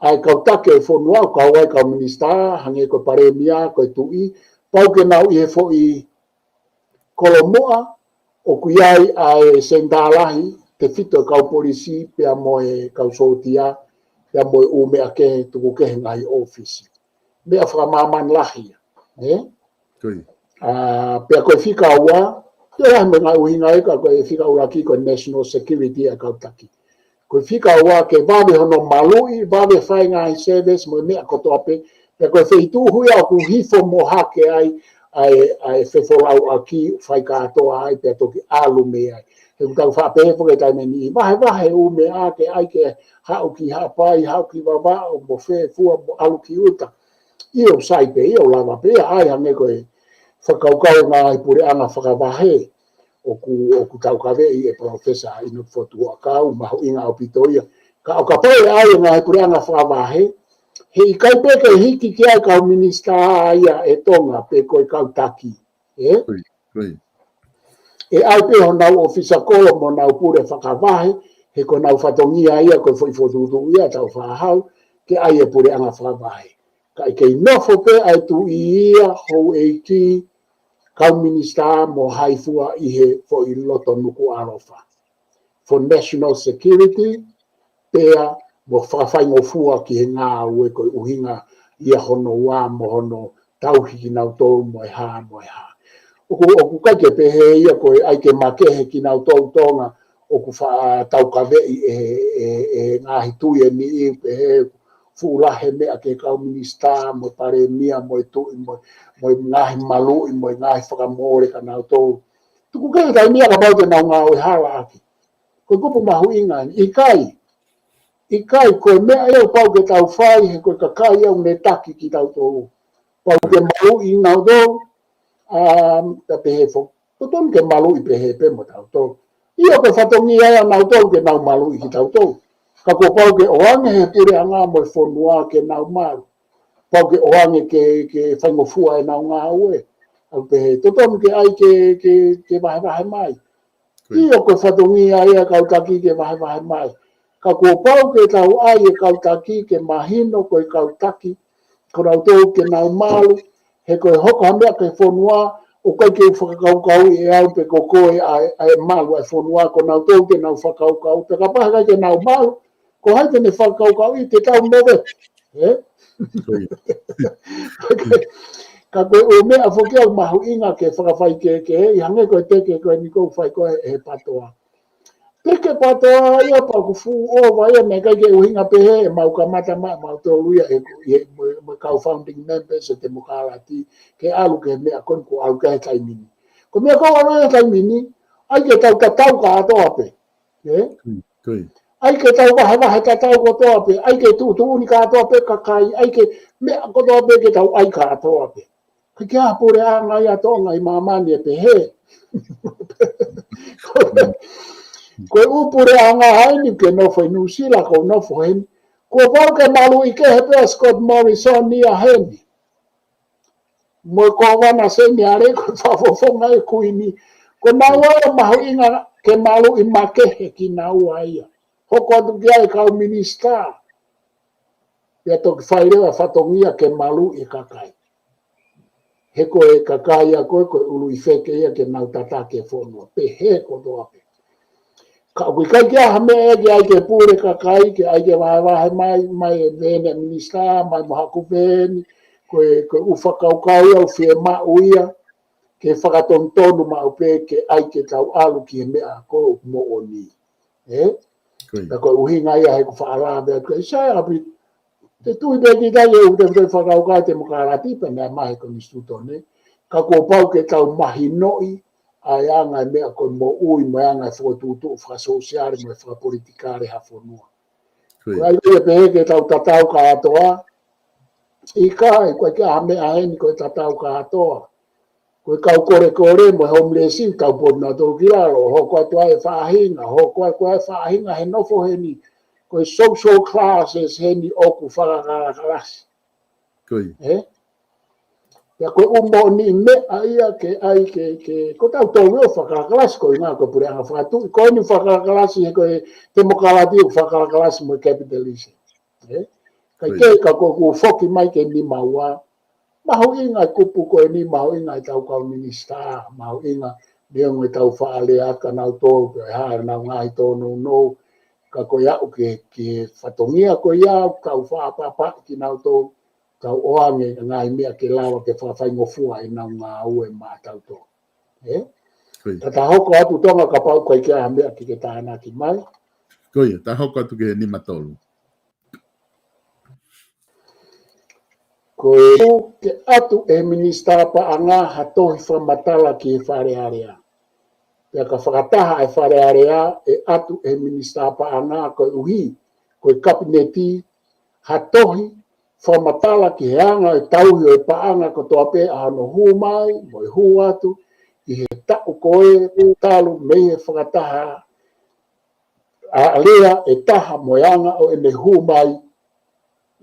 ai kau take e whonua, kau ai kau minista, hange koe paremia, koe tui, pau ke nau i he fo i kolomoa, o kuiai ai sendalahi, te whito kau polisi, pia moe kau sotia, pia moe u mea ke tuku ke ngai ofisi. Mea whakamaman lahi, pia koe whika ua, te rahi me ngai uhinga eka koe whika ua ki koe national security a kau taki. Koe whika ua ke vave hono malui, vave whai ngai service, mo mea koto ape, pia koe whitu hui au ku hifo mo hake ai whewholau a ki whai katoa ai, pia toki alu me ai. He kutau whapehe ke taime ni, vahe u me a ke ai ke hau ki hapai, hau ki wawao, mo whe fua mo alu ki uta. Io sai pe, io lava pe, ai hange koe whakaukau ngā pure anga whakavahe. O ku tau kawe i e profesa inu fotua kau mahu inga o pitoia ka o ka pai ai nga pure anga whakawahe he i kai peke hiki ki ai kau minista ia e tonga pe koe kau taki e ai pe ho nau ofisa kolo mo nau pure whakawahe he ko nau whatongia ia koe foi fotutu ia tau whahau ke ai e pure anga whakawahe ka i kei nofo pe ai tu ia hou e ki kau minista mo haifua i he fo i loto nuku arofa. For national security, pea mo whawhai fua ki he ngā ue koe uhinga ia hono wā mo hono tauhi nau tōu mo e hā. Oku kai ke pehe ia koe ai ke makehe ki nau tōu tonga oku wha tau kawei e ngā hitui e ni i pehe fuulahe mea ke kau minista mo pare mia mo e tui mo ngahi malu mo ngahi whakamore ka nau tōu. Tuku kei kai mia ka baute nau ngā o hala aki. Koe kupu mahu inga, i kai koe mea eo pau ke tau whai he koe kakai eo ne taki ki tau tōu. Pau ke malu i nau tōu, ta pehe fo. Toton ke malu i pehe pe mo tau tōu. Io ke whatongi ea nau tōu ke nau malu i ki tau tōu. Ka ko pau ke oange he pure anga mo whonua ke nau maru. Pau ke oange ke whaingofua e nau ngā ue. Au pehe, toton ke ai ke wahe mai. Io ko whatongi ai kau taki ke wahe mai. Ka ko pau ke tau ai e kau taki ke mahino koe kau taki. Ko rau tōu ke nau maru. He koe hoko hamea ke whonua. O kai ke whakaukau e au pe kokoe ai malu ai whonua. Ko nau tōu ke nau whakaukau. Te ka paha ke nau malu. Ko hai tene whakaukau i te tau mowe. Ka koe o mea whokia mahu inga ke whakawhai ke hei, hange koe teke koe ni kou whai koe he patoa. Teke patoa ia pa ku fu ova ia me kai ke uhinga pehe e mau kamata mau tōluia e mo kau founding members e te mokalati ke alu ke mea kon ko alu ke he taimini. Ko mea kou alu he taimini, ai ke tau tatau ka atoa pe. Ai ke tau wahe tatau ko toa pe, ai ke tu uni ka atoa pe kakai, ai ke mea ko toa pe ke tau ai ka atoa pe. Ke kia pure a ngai atonga i mamani e pe he. Koe upure a ngā haini ke nofo i nusila ko nofo heni. Ko pau ke malu i ke he pea Scott Morrison ni a heni. Mo ko wana se ni are ko whafofonga e kuini. Ko nau aro mahu inga ke malu i makehe ki nau aia. Hoko atu kia e kau minista. Ia toki whairewa whatongia ke malu i kakai. He koe kakai a koe ulu i wheke ia ke nau tata ke whonua. Pe he ko toa pe. Ka kui kai kia hame e ke ai ke pure kakai, ke ai ke wahe mai e vene minista, mai mohaku vene, koe uwhakaukau au whie mau ia. ke whakatontonu maupe ke ai ke tau alu ki he mea ko mo o ni. Na koe uhinga ia he ku whaala mea koe sai api te tui beki tai e ute whakaukai te mokarati pe nea mahe ko ni stutone ka ko pau ke tau mahi noi ai anga mea ko mo ui mo anga whakatutu whakasosiare mo whakapolitikare hawhonua. Koe ai koe pehe ke tau tatau ka atoa i kai koe ke ame aheni koe tatau ka atoa. Koe kau kore mo homelessi kau pona tō kiraro, ho koe tua e whaahinga, ho koe whaahinga he nofo heni, koe social classes heni oku whakakarakarasi. Ya koe umbo ni me aia ke ai ke ko tau tau o whakarakarasi koe ngā koe pure anga whakatu, koe ni whakarakarasi he koe demokrati o whakarakarasi mo capitalism. Kai ke ka koe ku whoki mai ke ni maua, mahu inga kupu koe ni mahu inga tau kau minista, mahu inga niong tau whaale aka nau tō, koe hae nau ngai tō no, ka koe au ke whatongia koe iau, kau whaapapa ki nau tō, kau oange ngai mea ke lawa ke whawhai ngofua i nau ngā ue mā tau tō. Tata hoko atu tonga ka pau koe kia mea ki ke tāna ki mai. Koe, ta hoko atu ke ni matolu. Koe ke atu e minista pa anga hatohi whamatala ki e wharearea. Pea ka whakataha e wharearea e atu e minista pa anga koe uhi, koe kabineti hatohi whamatala ki he anga e tauhi o e pa anga ko toa pe ano hu mai, mo e hu atu, i he tau koe talu mei e whakataha a lea e taha mo e anga o e ne hu mai,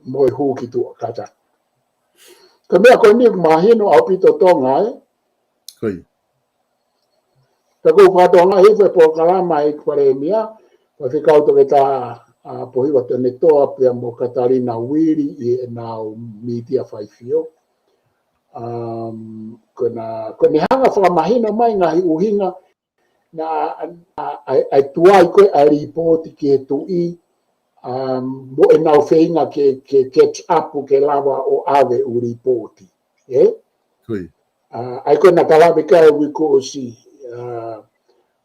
mo e hu ki tua kata. Ka mea koe ni mahino au pito tonga Koe. Ka kou whatonga hiwe po kalama e kware mea, pa whikau toke tā pohiwa te netoa pia mo Katarina Wiri i e nau media whaifio. Koe ni hanga whakamahino mai ngahi uhinga na ai tuai koe a ripoti ki he tui mo e nau whainga ke catch up ke lawa o awe u ripoti. Ai koe na kalawe kai wiko o si.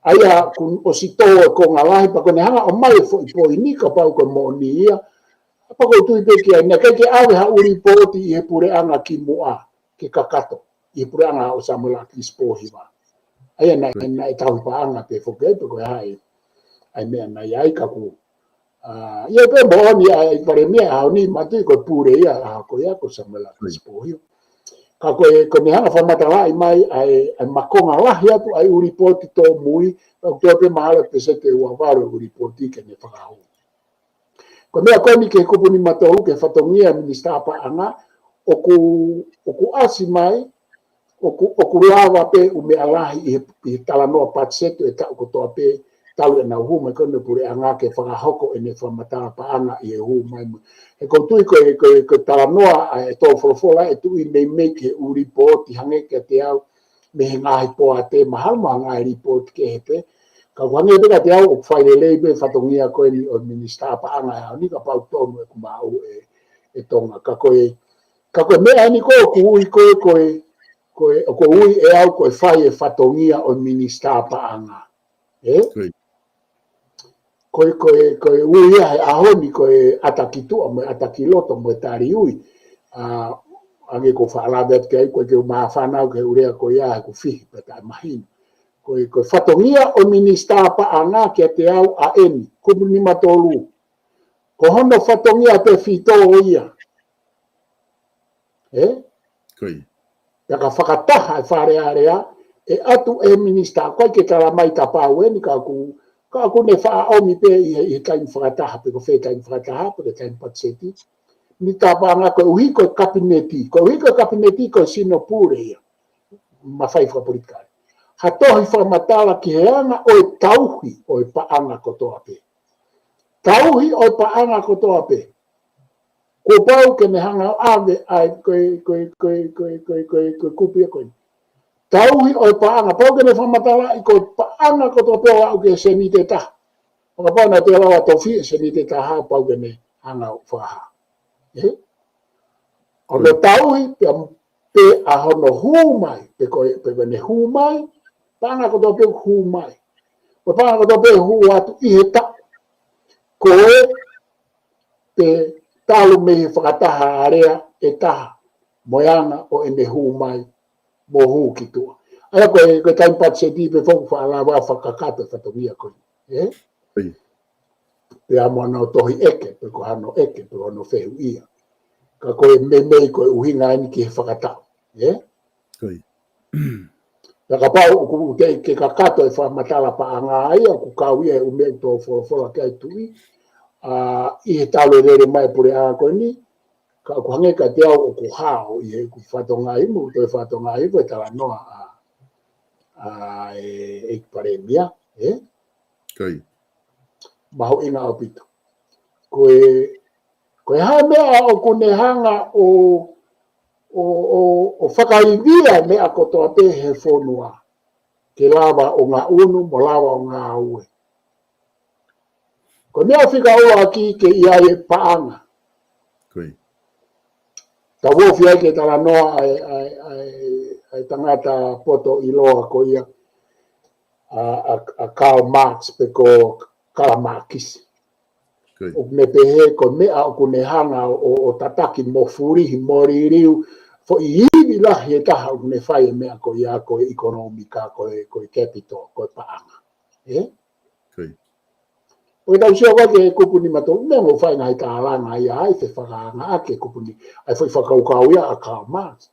Aia kun o si toa ko ngalahi pa koe ne hanga o mai fo i po i nika pau koe mo ni ia. Pa koe tui peki ai, na keke awe ha u ripoti i he pure anga ki mua, ke kakato, i he pure anga o samula ki spohiwa. Aia na e tau pa anga pe foketo koe hai. Ai mea na iai kaku. Ia pe mooni ai pare mea hao ni matui koe pure ia koe ako samula ki spohiwa. Ka koe ni hanga whamatalai mai ai makonga lahi atu ai uripoti tō mui, au tō pe mahala pe se te uawaro uripoti ke ne whakahu. Ko mea koe ni ke kupu ni matohu ke whatongia minista apa anga, oku asi mai, oku lawa pe ume alahi i talanoa patseto e tau kotoa pe talu e nau huma kone pure anga ke whakahoko e ne whamatala pa anga i e huma. E ko tui ko talanoa e tō wholofola e tui mei ke uripoti hange ke te au me he ngahi poa te mahalma ngahi ripoti ke hepe. Ka wange peka te au o whailelei me whatongia koe ni o minista pa anga e hao ni ka pau tonu e kumau e tonga. Ka koe mea ni koe kuhui koe ui e au koe whai e whatongia o minista pa anga. Koe ui ia he ahoni koe atakitua mo atakiloto mo tari ui. Ange ko whaalabet kei koe ke maa whanau ke urea koe ia he ko fihi peta e mahina. Koe whatongia o minista pa anga kia te au a eni, kumu ni matolu. Ko hono whatongia te whito o ia. Ka whakataha e wharearea e atu e minista koe ke karamai ta pau eni ka ku ne whaomi pe i he kain whakataha pe ko whee kain whakataha pe ke kain patseti. Ni ta panga koe uhi koe kabineti. Koe uhi koe kabineti koe sino pure ia. Mawhai whakapolitikare. Hatohi whamatala ki he anga o e tauhi o e paanga kotoa pe. Tauhi o e paanga kotoa pe. Ko pau ke ne hanga ave ai koe kupia koe. Tauhi o e paanga. Pau ke ne whamatala i koe paanga kotoa pe o au ke senite ta. Oka pau na te alawa tofi e senite ta hao pau ke ne hanga whaha. O le tauhi pe ahono humai, pe ne humai, panga ko to pe humai. O panga ko to pe hu atu I heta. Koe pe talu me whakataha area e taha moyanga o ene humai mo hu ki tua. Aia koe time pat se di pe foku whaalawa whakakata whatomia koe. Pe amo anau tohi eke, pe ko hano eke, pe ono whehu ia. Ka koe me koe uhinga ani ki he whakatau. Ka pau ku ke kakato e whamatala pa anga aia, ku kawia e umei tō whola kia I tui. I he talo rere mai pure a koe ni, ka ku hange ka te au o ku hao I he ku whatonga imu, toi whatonga imu e tala noa e paremia. Maho inga o pito. Koe hae mea o kune hanga o whakaivia mea kotoa te he whonua. Ke lawa o ngā unu, mo lawa o ngā ue. Ko mea whika oa ki ke ia e paanga. Ta wofi ai ke tala noa ai tangata poto I loa ko ia a Karl Marx pe ko Karl Marx. O me pehe ko mea o kune hanga o tataki mo furihi mo ririu fo I hivi lahi e taha o kune whai mea ko ia ko ekonomika ko capital ko paanga. O tau sia wake e kupuni mato, me mo whai ngai tālanga ia ai te whakaanga ake kupuni, ai whai whakaukau ia a Karl Marx.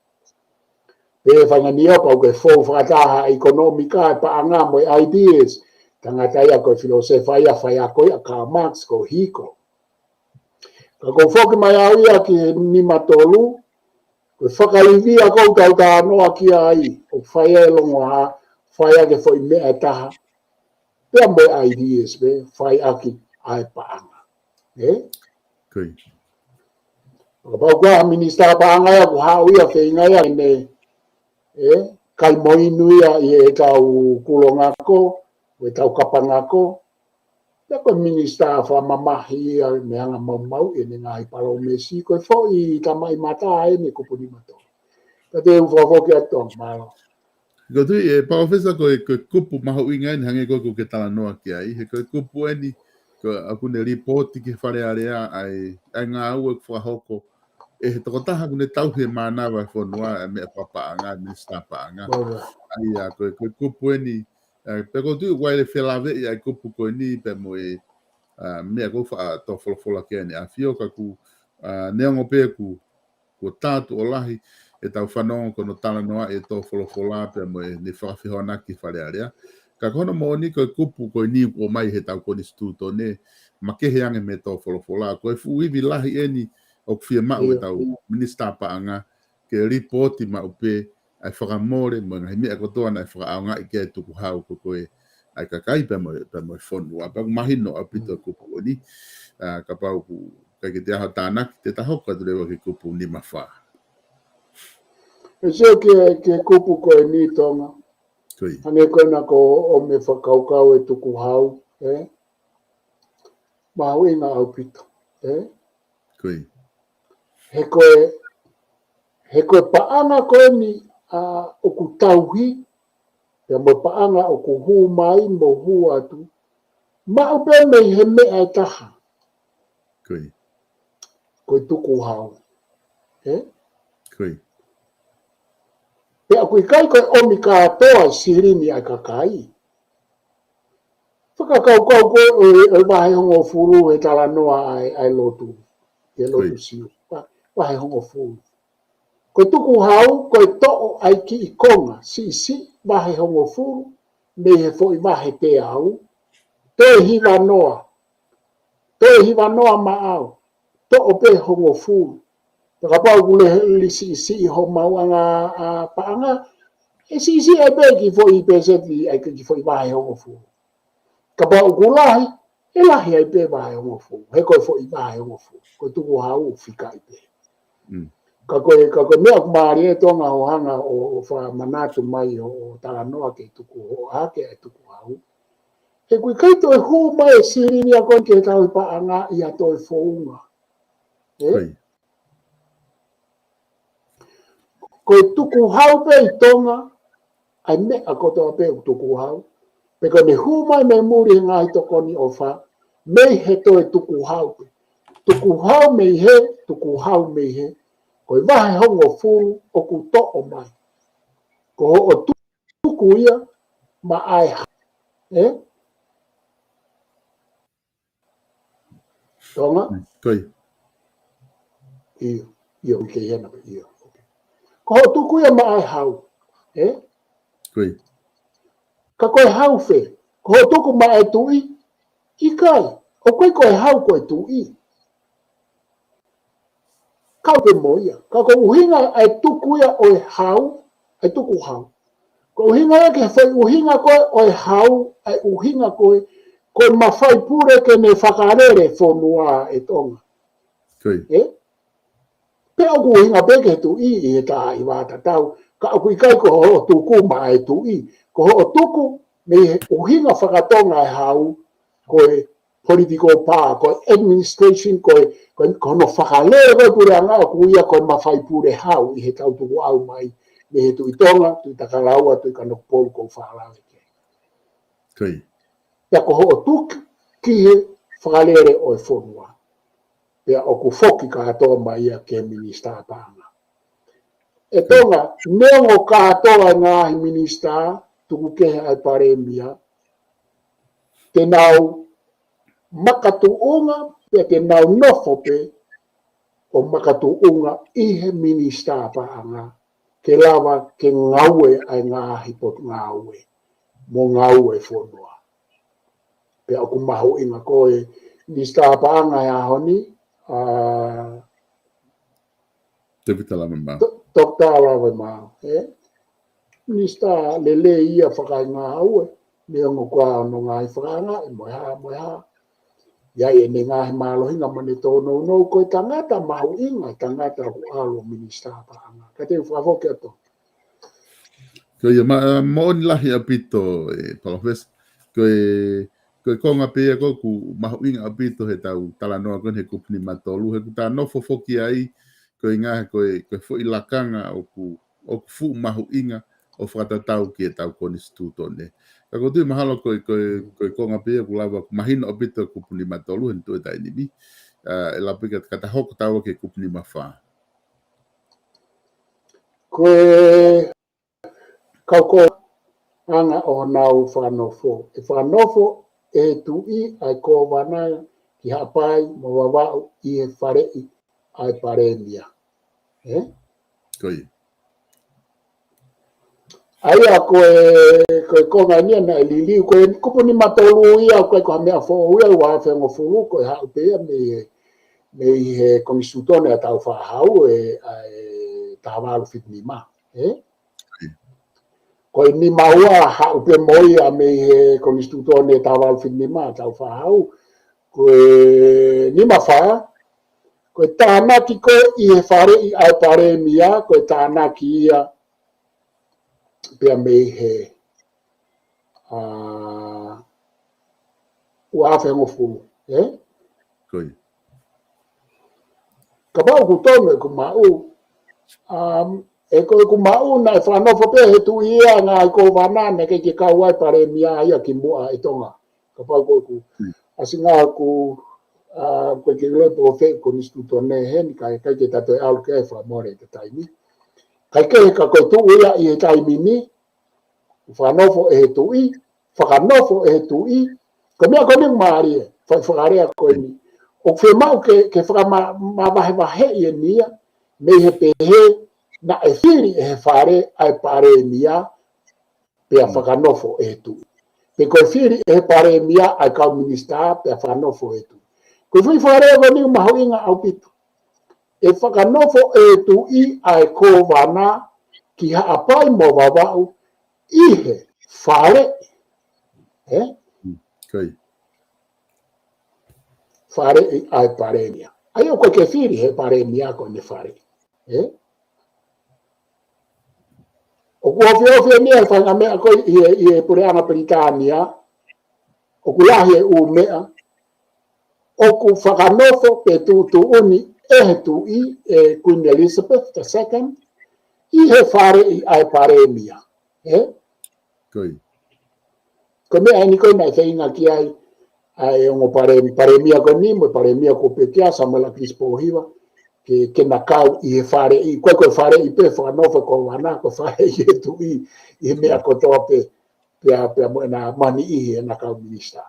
Pe whangani apa o ke whau whakataha ekonomika e paanga mo ideas, tangata ia ko filosofa ia whai a koe a Karl Marx ko hiko. Ka ko whoki mai au ia ki ni matolu, ko whakaivi a kou tau tā noa ki ai, o whai e longo ha, whai ake whai mea taha, pea mo ideas be fai aki ai paanga. Pau kwa minister paanga ya kuhau ia whainga ia ne kai moinu ia I e tau kulongako, e tau kapangako, pea koe minister whamamahi ia meanga maumau e ne ngai palo mesi, koe fo I tamai mata e ne kupuni mato. Ka te uwhawoki atong malo. Ko tui e paofesa ko kupu maho inga ni hange ko ke tala noa ki ai he ko kupu eni ko aku ne reporti ki whare area ai ngā ua whahoko e he tokotaha kune tau he manawa whanua me papaanga me stapaanga ai a ko kupu eni pe ko tui waile whelave I ai kupu ko ni pe mo e mea ko wha to wholofola ke ni a whio ka ku neongo pe ku tātu o lahi e tau whanongo kono tala noa e tō wholofola pe mo e ne whakawhihona ki whare area. Ka kono mo ni koe kupu koe ni o mai he tau koni stuto ne ma kehe ange me tō wholofola. Koe fuivi lahi eni o kwhia mau e tau minister paanga ke ripoti ma upe ai whakamore mo ngai mea kotoa na whakaonga I ke tuku hau ko koe ai kakai pe mo whonua. Pa mahino a pito kupu o ni ka pau ku kai ke te aho tānaki te tahoka turewa ke kupu ni mawha. E seo ke kupu koe ni tonga. Hange koe na ko o me whakaukau e tuku hau. Mahu inga au pito. He koe paanga koe ni o ku tauhi. Pe mo paanga o ku hu mai mo hu atu. Ma upe mei he mea taha. Koe tuku hau. Pe a kui kai koe omi katoa sirini ai kakai. Whakakau koe e wahe hongo furu e tala noa ai lotu. E lotu siu. Wahe hongo furu. Koe tuku hau, koe to'o ai ki I konga. Si, wahe hongo furu. Me he fo I wahe te au. Te hiwa noa. Te hiwa noa ma au. To'o pe hongo furu. Taka pau kule si ho mau anga paanga. E si e pe ki fo I pe seti ai ki fo I wahe hongo furu. Ka pau kulahi, e lahi ai pe wahe hongo furu. He koe fo I wahe hongo furu. Koe tuku hau fika I pe. Ka koe mea kumari e tonga o hanga o wha manatu mai o tala noa ke tuku o hake ai tuku hau. He kui kaito e hu mai sirini a kon ke tau I paanga I a toi founga. koe tuku hau pe i tonga, ai me a kotoa pe o tuku hau. Pe ko ne humai me muri ngai toko ni ofa, me he to e tuku hau pe. Tuku hau me he, tuku hau me he. Koe wahe hongo furu o ku to o mai. Ko o tuku ia, ma ai ha. Tonga? Koi. Iyo, ke hena pe iyo. Ko o tuku ia ma ai hau. Koi. Ka koe hau fe. Ko o tuku ma ai tui. Ikai. O koe hau koe tui. Kau pe moia. Ka ko uhinga ai tuku ia oe hau. Ai tuku hau. Ko uhinga ia ke whai uhinga koe oe hau. Ai uhinga koe. Koe mawhai pure ke ne whakarere whonua e tonga. Koi. Pe oku uhinga peke tui i e tā i wāta tau. Ka oku ikai ko ho tuku ma ai tui. Ko ho tuku me uhinga whakatonga e hau. Koe political power, koe administration, koe no whakalere koe pure anga o kuia koe mawhai pure hau i he tau tuku au mai. Me he tui tonga, tui takalaua, tui kanok polu kou whakalare ke. Koi. Pea ko ho tuki ki he whakalere o e whonua. Pea o ku whoki ka atoa mai ia ke minister pānga. E tonga, neongo ka atoa ngāhi minister, tuku kehe ai paremia, te nau makatuunga, pe te nau nofo pe, o makatuunga i he minister pānga, ke lawa ke ngaue ai ngāhi pot ngaue, mo ngaue whonua. Pe o ku mahu inga koe, minister pānga e ahoni, Te pitala mamba. Dr. Alawe Mao, Minister lele ia whakai ngā haue, me ongo kua no ngāi whakanga, e moeha. Ia e ne ngāhi mālohinga mane tōnou no koe tangata mahu inga, tangata ku alo minister pāanga. Ka te whakawoke ato. Koe ia mo ni lahi apito e palofes. Koe konga pea ko ku mahu inga apito he tau talanoa kon he kupni matolu. He ku tā nofo foki ai, koe ngā koe fo i lakanga o ku fu mahu inga o whakatatau ki e tau konstituto ne. Ka kotui mahalo koe konga pea ku lawa ku mahino apito kupni matolu hen tue tai nimi. E la pika kata hoko tau ke kupni mawha. Koe kauko anga o nau whanofo. E whanofo e tui ai ko wana ki hapai mo wawau i e wharei ai paremia. Koi. Aia koe konga nia na liliu, koe kupuni matolu ia, koe koha mea fo uia ua whengo furu, koe hau pea me i he kongisutone a tau whahau e tawalu fitni ma. Koe ni maua hau pe moi a me i he kongisutone a tawalu fitni ma, tau whahau, koe ni mawha, koe tānaki koe i he whare i ai pare mia, koe tānaki ia, pia mei he ua whengo fulu. Koi. Ka pau ku tonga ku mau, e koe ku mau na e whanofo pe he tu ia ngā i ko wanane ke ke kau ai pare mia ia ki mua e tonga. Ka pau koe ku asinga ku koe ke lepo o whee ko nistuto ne hen, kai ke tato e alu ke e whamore te taimi. Kai ke ka koe tu ia i he taimi ni, whanofo e he tui, whakanofo e he tui, ka mea koe ni maari e, whakarea koe ni. O whe mau ke whakamawahe i e nia, me he pehe na e whiri e he whare ai pare nia, pea whakanofo e he tui. Pe koe whiri e he pare nia ai kau minister, pea whanofo e he tui. Koe whi whare e wani mahu inga au pitu. E whakanofo e he tui ai ko wana ki haapai mo wawau, ihe whare, Koi. whare i ai parenia. Ai o koe ke whiri he parenia ko ne whare. O kua whiawhia nia e whanga mea koe i e pureanga Britania, o kulahi e u mea, o ku whakanofo pe tu uni e he tu i e Queen Elizabeth II, I he whare I ai paremia. Koi. Ko mea ni koe mai whainga ki ai ongo paremia ko ni, mo paremia ko pekia, Samuel Crispo hiwa, ke na kau I he whare I, koe whare I pe whanofa ko wana, ko whare I he tu I mea kotoa pe mo na mani I he na kau minista.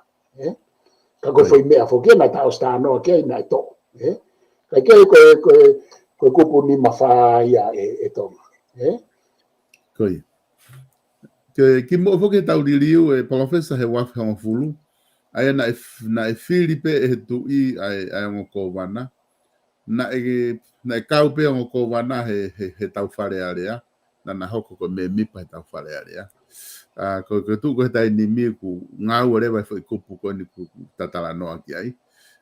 Ka koe whai mea whoke na tau stanoa kia I nai to. Ka kia koe kupu ni mawha ia e tonga. Koi. Ki mo foke tau ririu e professor he wafi hanga fulu. Aia na e Filipe e tu I ai ongo ko wana. Na e kau pe ongo ko wana he tau whare area. Na hoko ko me mipa he tau whare area. Ko tu ko tai ni mi ku ngau rewa foi kupu ko ni ku tatala no aki ai.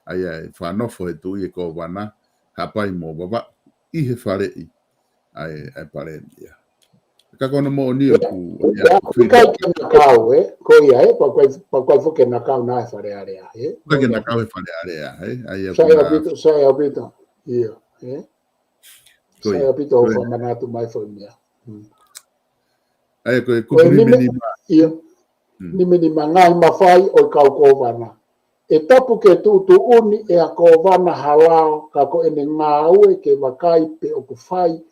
Ai whanofo he tu I ko wana. Hapai mo baba I he whare ai pare ia. Ka kono mo ni ku Kai ke na kau ko ia pa koe whoke na kau na whare area ka ke na kau whare area ai sai apito ia sai apito ho manatu mai foi mea ai ko ni ia ni meni mangai mawhai o kau ko wana e tapu ke tu uni e a ko wana halao ka ko ene ngāue ke wakai pe o ku whai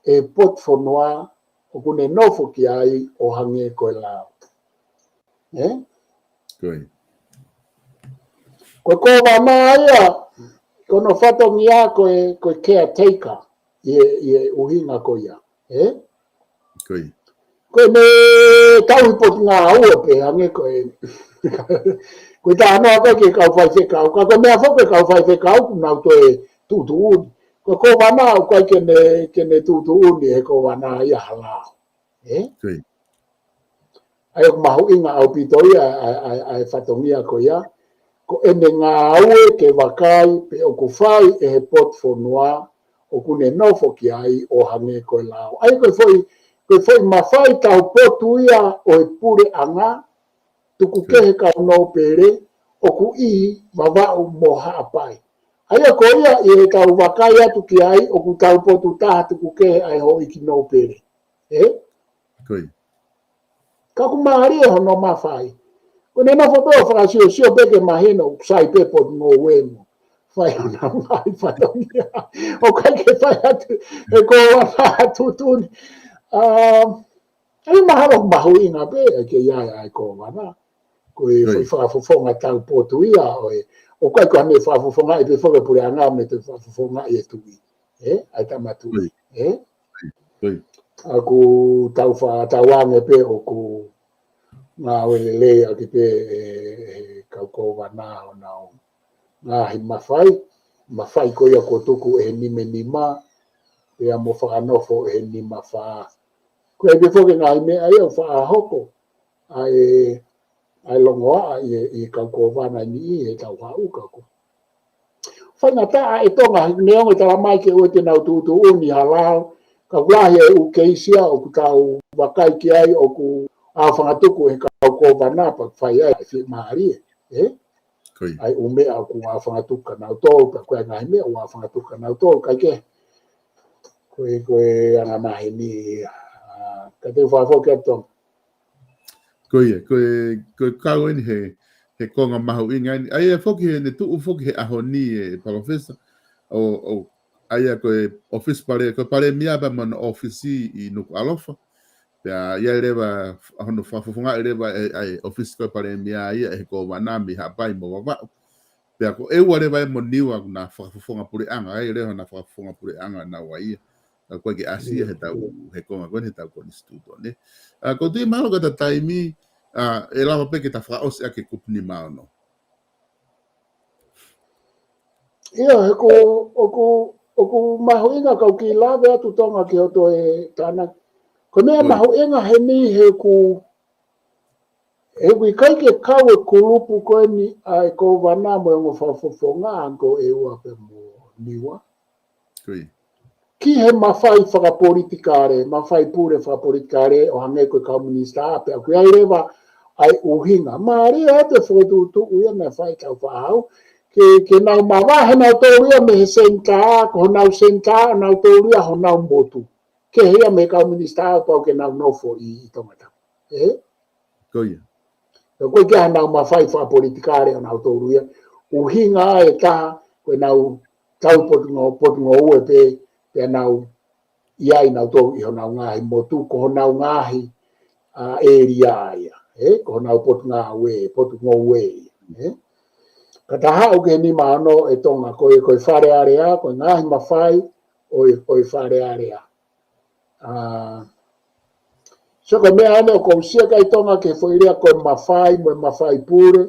e pot whanua o kune nofo ki ai o hange koe lao. Ko wana ia, kono whatongi a koe caretaker i uhinga ko ia. Koe me tau pot ngā ua pe hange koe. Koe tā anoa koe ke kau whai whekau. Ka koe mea whoke kau whai whekau kunau toe tutu uni. Ko wana o koe kene tutu uni he ko wana ia halao. Ai o mahu inga au pitoi ai whatongia ko ia. Ko ene ngā aue ke wakai pe o ku whai e he pot whanua o kune nofo ki ai o hange koe lao. Ai koe foi mawhai tau potu ia o e pure anga tuku kehe kau no pere o ku I wawau mo haapai. Ai ko ia I he tau wakai atu ki ai o ku tau potu taha tuku kehe ai ho iki no pere. Ka ku maari e hono mawhai. Kone na whapeo whakasio sio peke mahino sai pepo ngō wemo. Whai ana ngai whatongia. O kai ke whai atu e ko wana atu tuni. Ai mahalo mahu inga pe ke iai ai ko wana. Koe whaafufonga tau potu ia o kai ko hane whaafufonga I pe whake pure anga me te whaafufonga I e tui. Ai tamatui. Aku tau wange pe o ku ngā welelei a ki pe kau ko wana o nao. Ngā hi mawhai ko ia ko tuku e nime nima, pe a mo whakanofo e nima wha. Ko e pe whoke ngā hi mea ia wha hoko, ai longoa I kau ko wana ni e tau wha uka ko. Whainga taa e tonga neongo tala mai ke ue te nau tutu uni halao, ka wlahi e u keisia o ku tau wakai ki ai o ku a whangatuku he kau ko wana pa whai ai whi maari ai umea ku a whangatuka nau tōu pa koe ngahi mea u a whangatuka nau tōu kai ke koe anga mahi ni ka te whaifoke atonga koe kau ini he konga mahu inga ai e whoki he ne tuu whoki he aho ni e professor o ai a koe office pare koe pare miaba mana office I nuku alofa pea ia rewa hono whafufunga rewa ai office koe pare mia ia e ko wanami hapai mo wawau. Pea ko ewa rewa e mo niwa na whafufunga pure anga ai rewa na whafufunga pure anga na waia. Koe ke asia he tau he konga koe he tau koe instituto ne. Ko tui malo kata taimi e lawa peke ta whaos ake kupni mao no. Ia he ko oku mahu inga kau ki lawe atu tonga ki hoto e tāna. Ko mea mahu inga he ni he ku I kai ke kau e kulupu koe ni ai ko wana mo e ngo whafofonga anko e ua pe mo niwa. Ki he mawhai whakapolitikare, mawhai pure whakapolitikare o hange koe komunista ape a kui ai rewa ai uhinga. Maari e te whotutu uia me whai kau whahau. Ke nau mawahe nau tōria me he senka, ko nau senka, nau tōria ho nau motu. ke hea me ka minister pa ke na no fo I tongata Koia. ko ke ana ma fai fa politikare na autoruia u hinga e ta ko na tau pot ngo u pe na ia I na to I na nga mo tu ko na nga hi area ia ko na pot nga we pot ngo we kata ha o ke ni mano e tonga ko fare area ko nga hi ma fai o fare area so ko me ane ko sia kai tonga ke foi ria ko mafai pure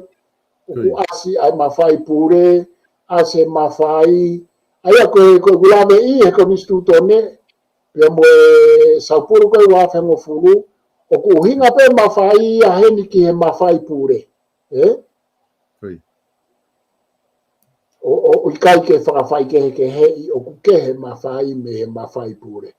o ku asi ai mafai pure ase mafai ai ko gulame I ko instituto ne pe mo sapuru ko wa fa mo fulu o ku hinga pe mafai a heni ki mafai pure o kai ke fa fai ke he o ku ke mafai me mafai pure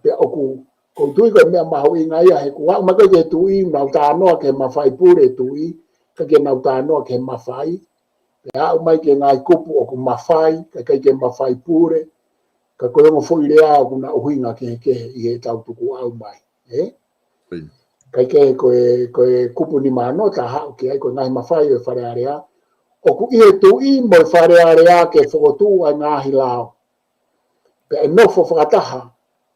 pe o ku ko tui ko me ma hui ngai he ku wa ma ke tui na ta no ke ma fai pure tui ke na ta no ke ma fai ya mai ke ngai kupu o ku ma fai ke ma fai pure ka ko mo foi le a ku na hui nga ke I tau tu ku au mai ke kupu ni ma no ta ha ke ai ko ngai ma fai e fare area o ku tui mo fare area ke fo tu a nga hi lao pe no fo fataha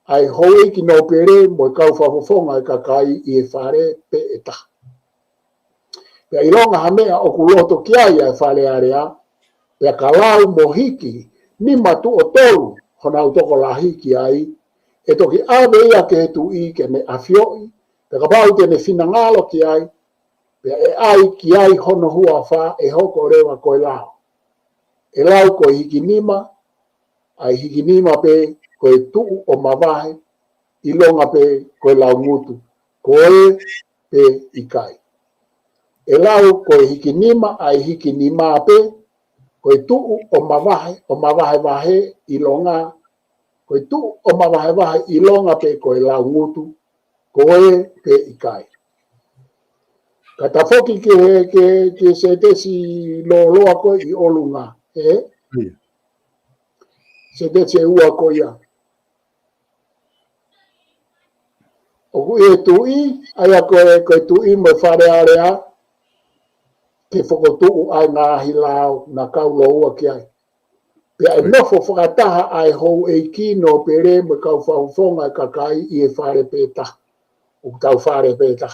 ai hoi ki no pere mo kau whafonga ka kai I whare pe eta. Pea I ronga hamea o kuloto ki ai ai whare area, pea ka lau mo hiki, ni matu o tolu, hona utoko la hiki ai, e toki awe ia ke tu I ke me afioi, pea ka pau tene finangalo ki ai, pea e ai ki ai hono hua wha e hoko rewa koe lau. E lau koe hiki nima, ai hiki nima pe koe tuu o mawahe, I longa pe koe lau ngutu, koe pe I kai. E lau koe hiki nima, ai hiki nima pe, koe tuu o mawahe wahe I longa, koe tuu o mawahe wahe I longa pe koe lau ngutu, koe pe I kai. Kata foki ke se tesi loa koe I olunga, se tesi ua koe ia. O ku tui, aia koe tui mo whare area, ke whakotuu ai ngā hilao na kau loua ki ai. Pea e nofo whakataha ai hou e kino pere mo kau whauwhonga ka kai I whare pēta. O tau whare pēta.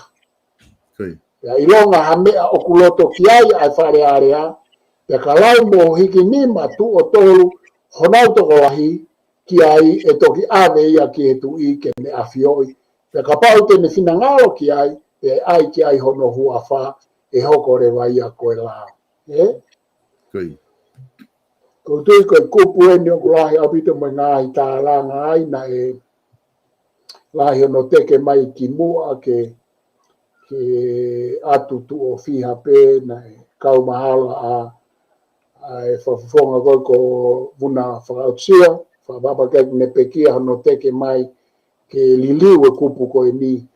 Pea I longa hamea o kuloto ki ai whare area, pea ka lau mo hiki nima tu o tolu, honau toko lahi ki ai e toki ave ia ki e tui ke me afioi. Pea ka pau tene finangalo ki ai, pea ai ki ai hono hua wha e hoko rewa ia koe lao. Ko tui koe kupu e ni o kulahi apito mo ngāhi tā langa ai na e lahi ono teke mai ki mua ke atu tu o fiha pe na e kau mahala a e whawhonga koe ko vuna whakautsia, whawapa kei ne pekia ono teke mai ke liliu e kupu koe ni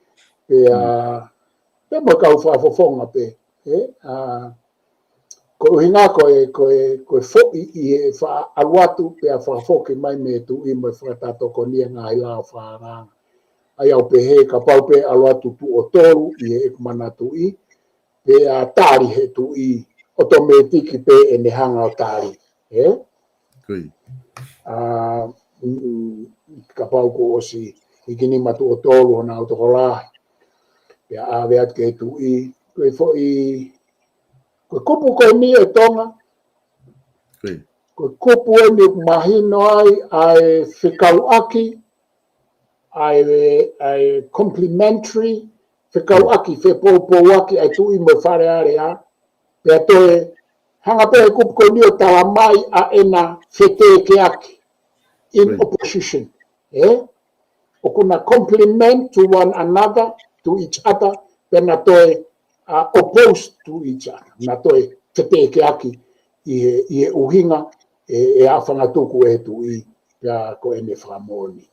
pe mo kau whawhonga pe. Ko hinga koe fo'i I wha aluatu pe a whafoki mai me tu I mo whakatato ko nia ngā hilao whaaranga. Ai au pe he ka pau pe aluatu tu o toru I mana tu I pe a tāri he tu I otometiki pe e ne hanga o tāri. Ka pau ko osi ikini matu o toru hona autokolahi. Pe a aweat ke tu I koe fo'i koe kupu koe ni e tonga, koe kupu e ni mahino ai whikau aki, ai complimentary, whikau aki, whepōpō aki ai tui mo whare area, pia toe, hanga pe kupu koe ni o tawa mai a ena wheteke aki, in opposition. O kuna compliment to one another, to each other, pena toe, opposed to each other. Na toi te peke aki I uhinga e awhanga tuku e tu I pia ko ene whamoni.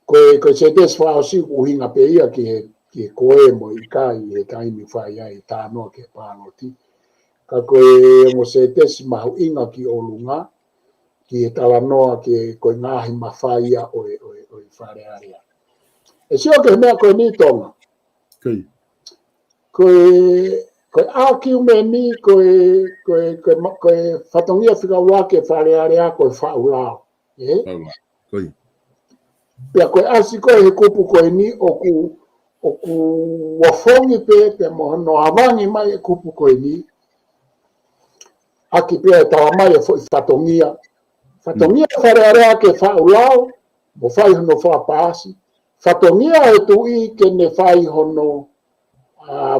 Koe se des whaosi uhinga pe ia ki koe mo I kai e taimi whai ai tānoa ke pāngoti. Ka koe mo se des mahu inga ki o lunga ki e tala noa ki koe ngahi mawhaia o whare area. E sio ke mea koe ni tonga. Koe ākiu me ni koe whatongia whika wake whare area koe whaulao. Pea koe asi koe he kupu koe ni oku wafongi pe mohono awangi mai e kupu koe ni. Aki pia e tawa mai e whatongia. Whatongia whare area ke whaulao, mo whai hono whapasi. Whatongia e tui ke ne whai hono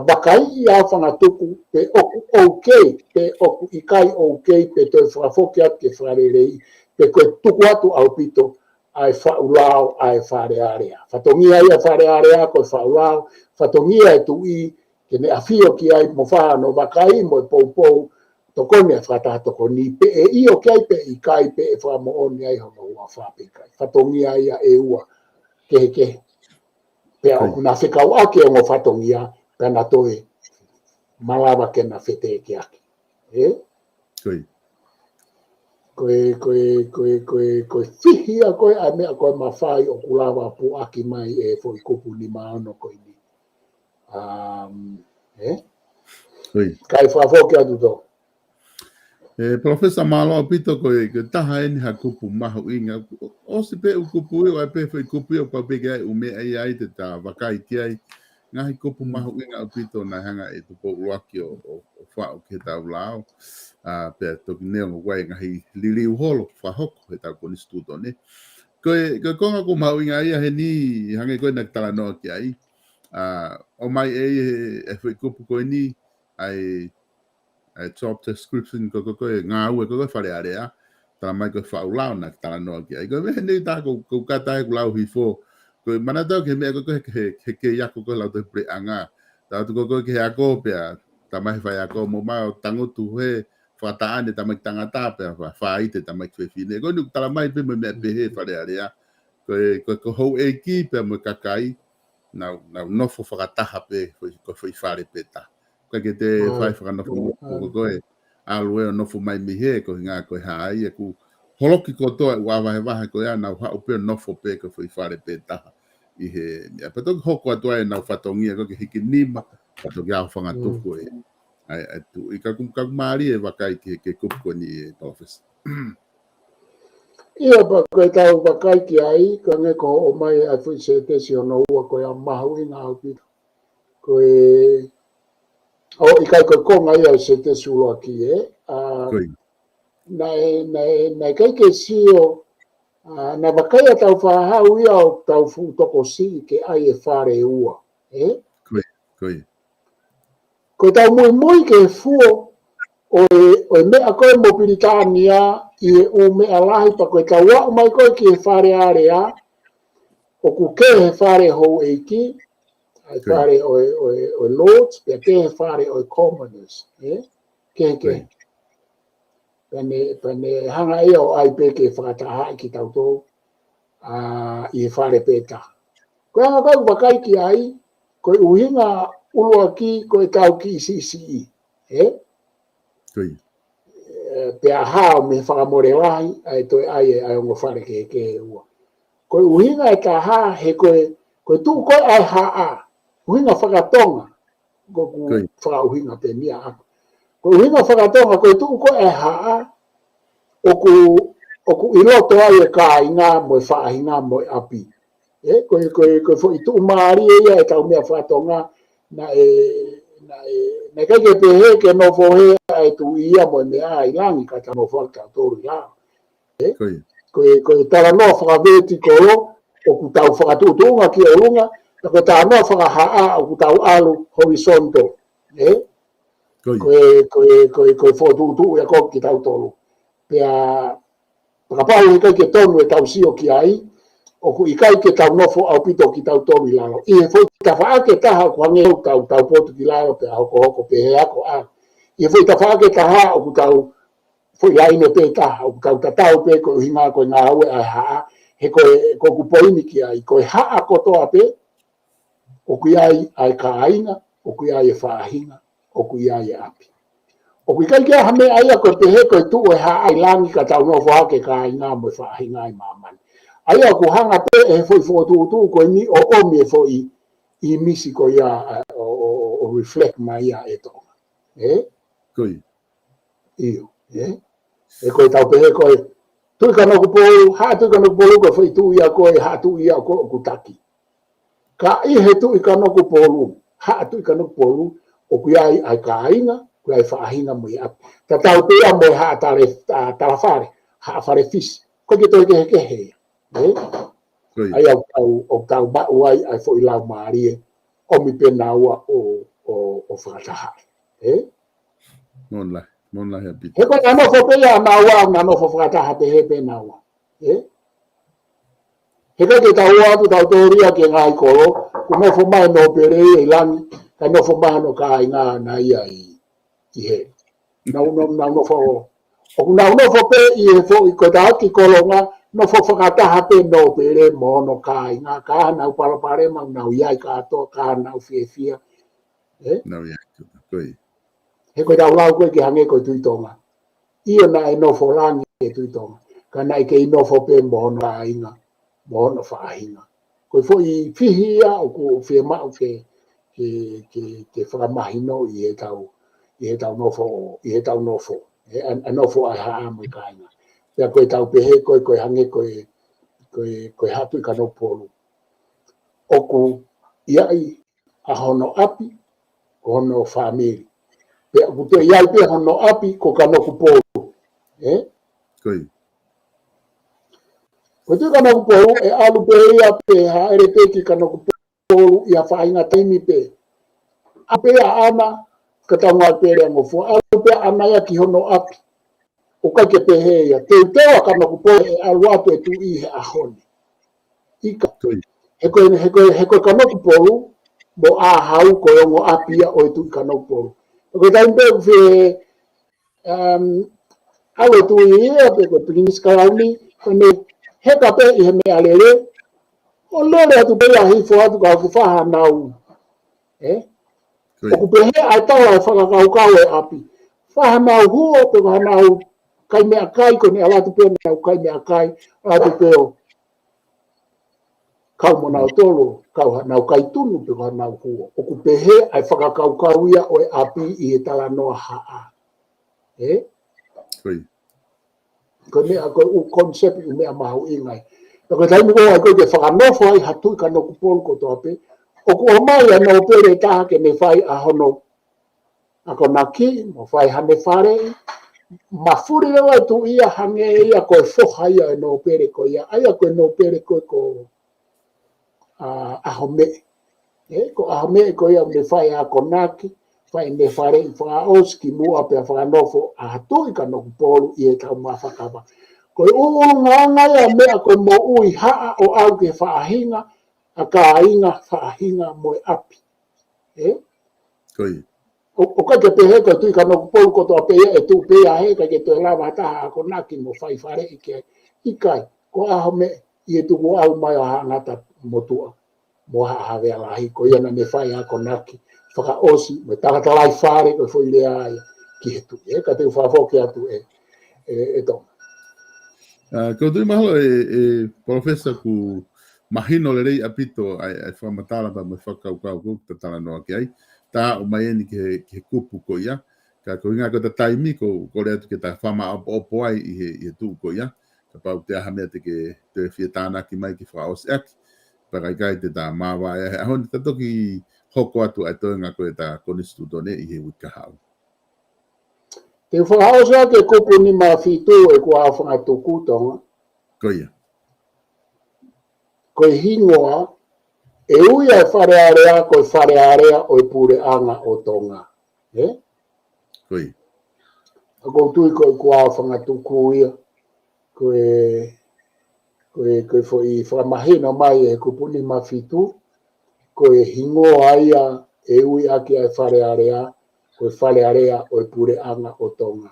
wakai i awhanga tuku pe oku okay, pe oku ikai okay, pe toi whakafoki atu ke wharerei, pe koe tuku atu au pito ai whaulao ai whare area. Whatongia ia whare area koe whaulao, whatongia e tui ke ne awhio ki ai mo whano wakai mo e poupou, tokone e whakatako ni pe e io kai pe ikai pe e whamooni ai hono ua whapekai. Whatongia ia e ua ke pea oku na whikau ake o ngo whatongia pena toe malawa ke na whete ke ake. Koe whihia koe a mea koe mawhai o kulawa pu aki mai e fo i kupu ni maono koe ni. Kai whafoke atu tō. Profesa Malo pito koe taha eni ha kupu mahu inga. O si pe u kupu i o pe fo i kupu i o papeke ai ume ai te ta wakai ki ai. Ngahi kupu mahu inga o pito na hanga e tupo uaki o whao ke tau lao. Pea toki neo mo wai ngahi lili uholo whahoko he tau koni stuto ne. Koe konga ko mahu inga ia he ni hange koe nak tala noa ki ai. O mai e fo i kupu koe ni ai job description ko ngā ue ko whare area. Tala mai ko whao lao nak tala noa ki ai. Koe mehe nei tā ko katai ko lau hifo. Koe mana tau ke mea ko ke yako ko lau te pre anga. Tau tu ko ke ako pea. Ta mai whai ako mo mau tangotu he whataane ta mai tangata pea whaite ta mai kwewhine. Koe nuk tala mai pe me mea pehe whare area. Koe ko hou e ki pea mo kakai. Nau nofo whakataha pe ko whare peta. Koe ke te whai whakanofo mo koe. Alue o nofo mai mihe ko ngā koe haai e ku holoki kotoa ua wahe ko ia nau hau pe nofo pe ko whare peta. I he mea. Pato hoko atua e nau whatongia ko ke hiki nima. Pato ki au whangatuku e. Ai tu. I kakum maari e wakai ke kupu ni e Professor. Ia pa koe tau wakai ki ai, ka nge ko o mai ai fui se tesi o no ua koe a mahu ina au pito. Koe ikai koe konga ia se tesi uloa ki e. Nai kai ke sio na wakai a tau whahau ia o tau fu toko si ke ai e whare ua. Koe tau mui ke fuo o mea koe mopiritania i e o mea lahi pa koe tau wau mai koe ki e whare area o ku ke he whare hou eiki ai whare o Lords pia ke he whare o Commoners ke Pane hanga ia o ai pe ke whakataha ki tau tō i e whare peta. Koe hanga kau wakai ki ai, koe uhinga ulua ki koe tau ki CCE. Pea hao me whakamore wahi, ai toi ai ongo whare ke ua. Koe uhinga e ka haa he koe tu koe ai haa, uhinga whakatonga, koku whakauhinga pe mia ako. Koe uhinga whakatonga, koe tu koe ai haa, oku iloto ai e ka inga mo e whaahinga mo e api. Koe fo i tu maari e ia e tau mea whakatonga, na kai ke pehe ke no fo he ai tu ia mo me ai langi ka tamo falta toru la ko tala no fa veti ko o ku tau fa tu nga ki olunga ko ta no fa ha o ku tau alu horizontal ko fo tu ya ko ki tau tolu pea pa pa ke tonu e tau sio ki ai o ku ikai ke tau nofo au pito ki tau tolu lalo i foi ta fa ke ta ko nge tau potu ki lalo pe hoko pe he ako a i foi ta fa ke ta o ku tau foi ai ne pe ta o ku tau tau pe ko hinga ko nga au a ha he ko ku poini ki ai ko ha ko to ape o ku ai ka aina o ku ai fa hinga o ku ai api O kui kai kia hame aia ko te he ko tu e ha ai langi ka tau no fa ke ka inga mo fa hinga I maman. Aia ku hanga pe e foi fo tu ko ni o me fo I misi ko ia o reflect mai ia e to. Koi. Io, e ko tau pe ko tu ka no ko ha tu ka no ko foi tu ia ko ha tu ia ko ku taki. Ka I he tu ka no ko ha tu ka no ko o ku ai ka inga Kuai whaahinga mui api. Ta tau pia mo ha talawhare, ha whare fis. Ko ki toi ke hea. Ai au tau bau ai fo I lau maarie, o mi pena ua o whakataha. Mon la he pita. He ko nano fo pia maua, nano fo whakataha te he pena ua. He ka ke tau atu tau toria ke ngai koro, ku no fo mai no pere I langi, ka no fo mai no ka inga na ia I he. Nau fo pe I fo I ko taki kolonga no fo whakataha pe no pere mo no ka inga ka nau parapare mau nau iai ka to ka nau fia. Nau iai koi. He ko tau lau koe ki hange ko tuitonga. Ia na no fo langi e tuitonga. Ka na ke I no fo pe mo no ka inga. Mo no whaahinga. Koe fo I fihia o ko fia mau ke whakamahino I he tau no fo. No fo ai haa mo ka inga. Pea koe tau pehe koe hange koe hatu I ka no polu. Oku iai a hono api, hono whamiri. Pea ku te iai pe hono api ko ka no polu. Koi. Ko te ka no polu e alu pe ia pe haere pe ki ka no polu ia whainga taimi pe. A pe a ana ka tau ngā pere ngofu. Alu pe ana ia ki hono api. O ka ke pehe ia. Te utewa ka no polu e alu atu e tu I he ahone. Ika. He koe ka no polu mo a hau ko ongo api ia o e tu ka no polu. Ko taimpe fe awe tu ia pe ko prinis karauni ko ne he ka pe I he me alere o lere atu pe ahi fo atu ka ku faha nau o ku pe he ai tau ai whakakau e api faha nau huo pe faha nau kai mea kai ko ne ala tu pe nau kai mea kai atu pe o kau mo nau tolo kau nau kai tunu pe faha nau huo o ku pe he ai whakakau ia o e api I he tala noa haa Koi. Ko mea ko u concept I mea mahu ingai. Ko taimi ko ai ko ke whakanofo ai hatu ka no kupolu ko tope. O ku o mai no pere taha ke ne whai a hono. Ako naki, mo whai hane whare. Mafuri lewa tu ia hange ia ko e whoha ia no pere ko ia. Aia ko no pere ko ahome. Ko ahome ko ia me whai a konaki. Whai ne whare I whaoski mua pe a whakanofo a hatu ka no kupolu I e tau maa whakapa. Ko nganga ia mea ko mo ui haa o au ke whaahinga a ka inga whaahinga mo e api. Koi. O ka te pehe ko tui ka no kupolu ko toa pehe e tu pehe he ka ke toi lava taha ko naki mo whai whare I ke ikai. Ko aho me I e tuku au mai o hangata mo tua. Mo haa vea lahi ko iana me whai a ko naki. Whaka osi me takatalai whare ko fo ilea aia ki he tu. Ka te whaafoke atu e tonga. Ko tui mahalo professor ku mahino le rei apito ai whamatala pa me whakaukau ku ta tala noa ki ai. Tā o mai eni ke kupu ko ia. Ka ko inga ko ta taimi ko rea tu ke ta whama opo ai I he tū ko ia. Ka pau te aha mea te ke te whia tānaki mai ki whaos eaki. Pakai kai te tā māwa e ahoni ta toki hoko atu ai toenga ko e ta konistu tone I he wikahau. Te whakaosa ke kupu ni mawhitu e kua awhanga tuku tonga. Ko ia. Ko hingoa, e ui ai wharearea ko wharearea o pure anga o tonga. Ko ia. Ako tui ko kua awhanga tuku ia. Ko fo I whamahino mai e kupu ni mawhitu. Ko hingoa ia e ui aki ai wharearea. Ko wharearea o pure anga o tonga.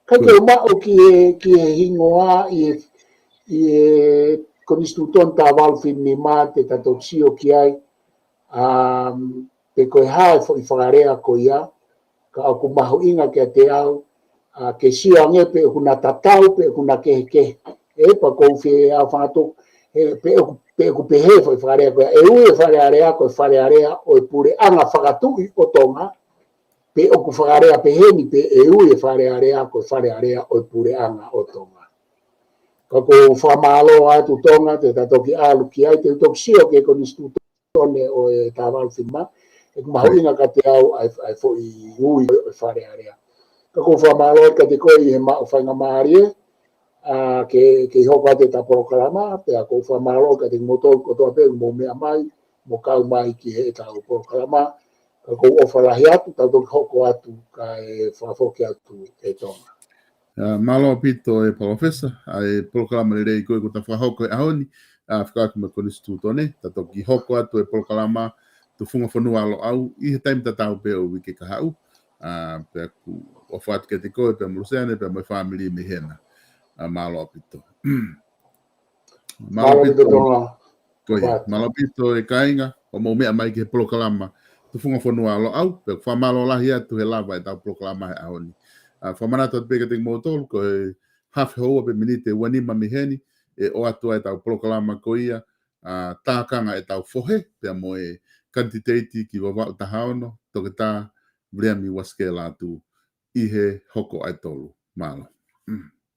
Ka ke umao ki e hingoa I konistu ton ta walfi ni mate ta toksio ki ai. Pe koe hae fo I whakarea ko ia. ka aku mahu inga ke te au ke siange pe kuna tatau pe kuna ke e pa ko fe a fato pe ku pe he foi fare ko e u fare area ko fare area o pure anga fagatu o tonga pe o ku fare pe he ni pe e u fare area ko fare area o pure anga o tonga ka ko fa malo a tu tonga te ta toki alu ki ai te toksio ke ko nistu tone o e taval firma e ku mahu inga ka te au ai fo i u fare area ka ko fa malo ka te ko i he ma o fa nga marie ke hoko te ta programa pe a ko fa malo ka te motor ko to pe mo me mai mo ka mai ki he ta programa ka ko o fa la hiatu ta to hoko atu ka e fa fo ki atu e tonga malo pito e professor ai programa le rei ko ta fa hoko e ahoni fica com o instituto ne ta to ki hoko atu e programa tu funga fonu alo au I time ta tau pe o wiki ka hau pe ku o fat ke te ko pe mo sene pe mo family me hena malo pito malo pito tonga malo pito e kainga o mo me mai ke programa tu funga fonu alo au pe fa malo la hia tu he lava e ta programa e ahoni fa mana tot pe ke te motor ko half ho pe minute wani ma me heni e o atu e ta programa ko ia tākanga e tau fohe pe mo e kantiteiti ki wawa ta haono to ke ta vreami waske la tu I he hoko ai tolu malo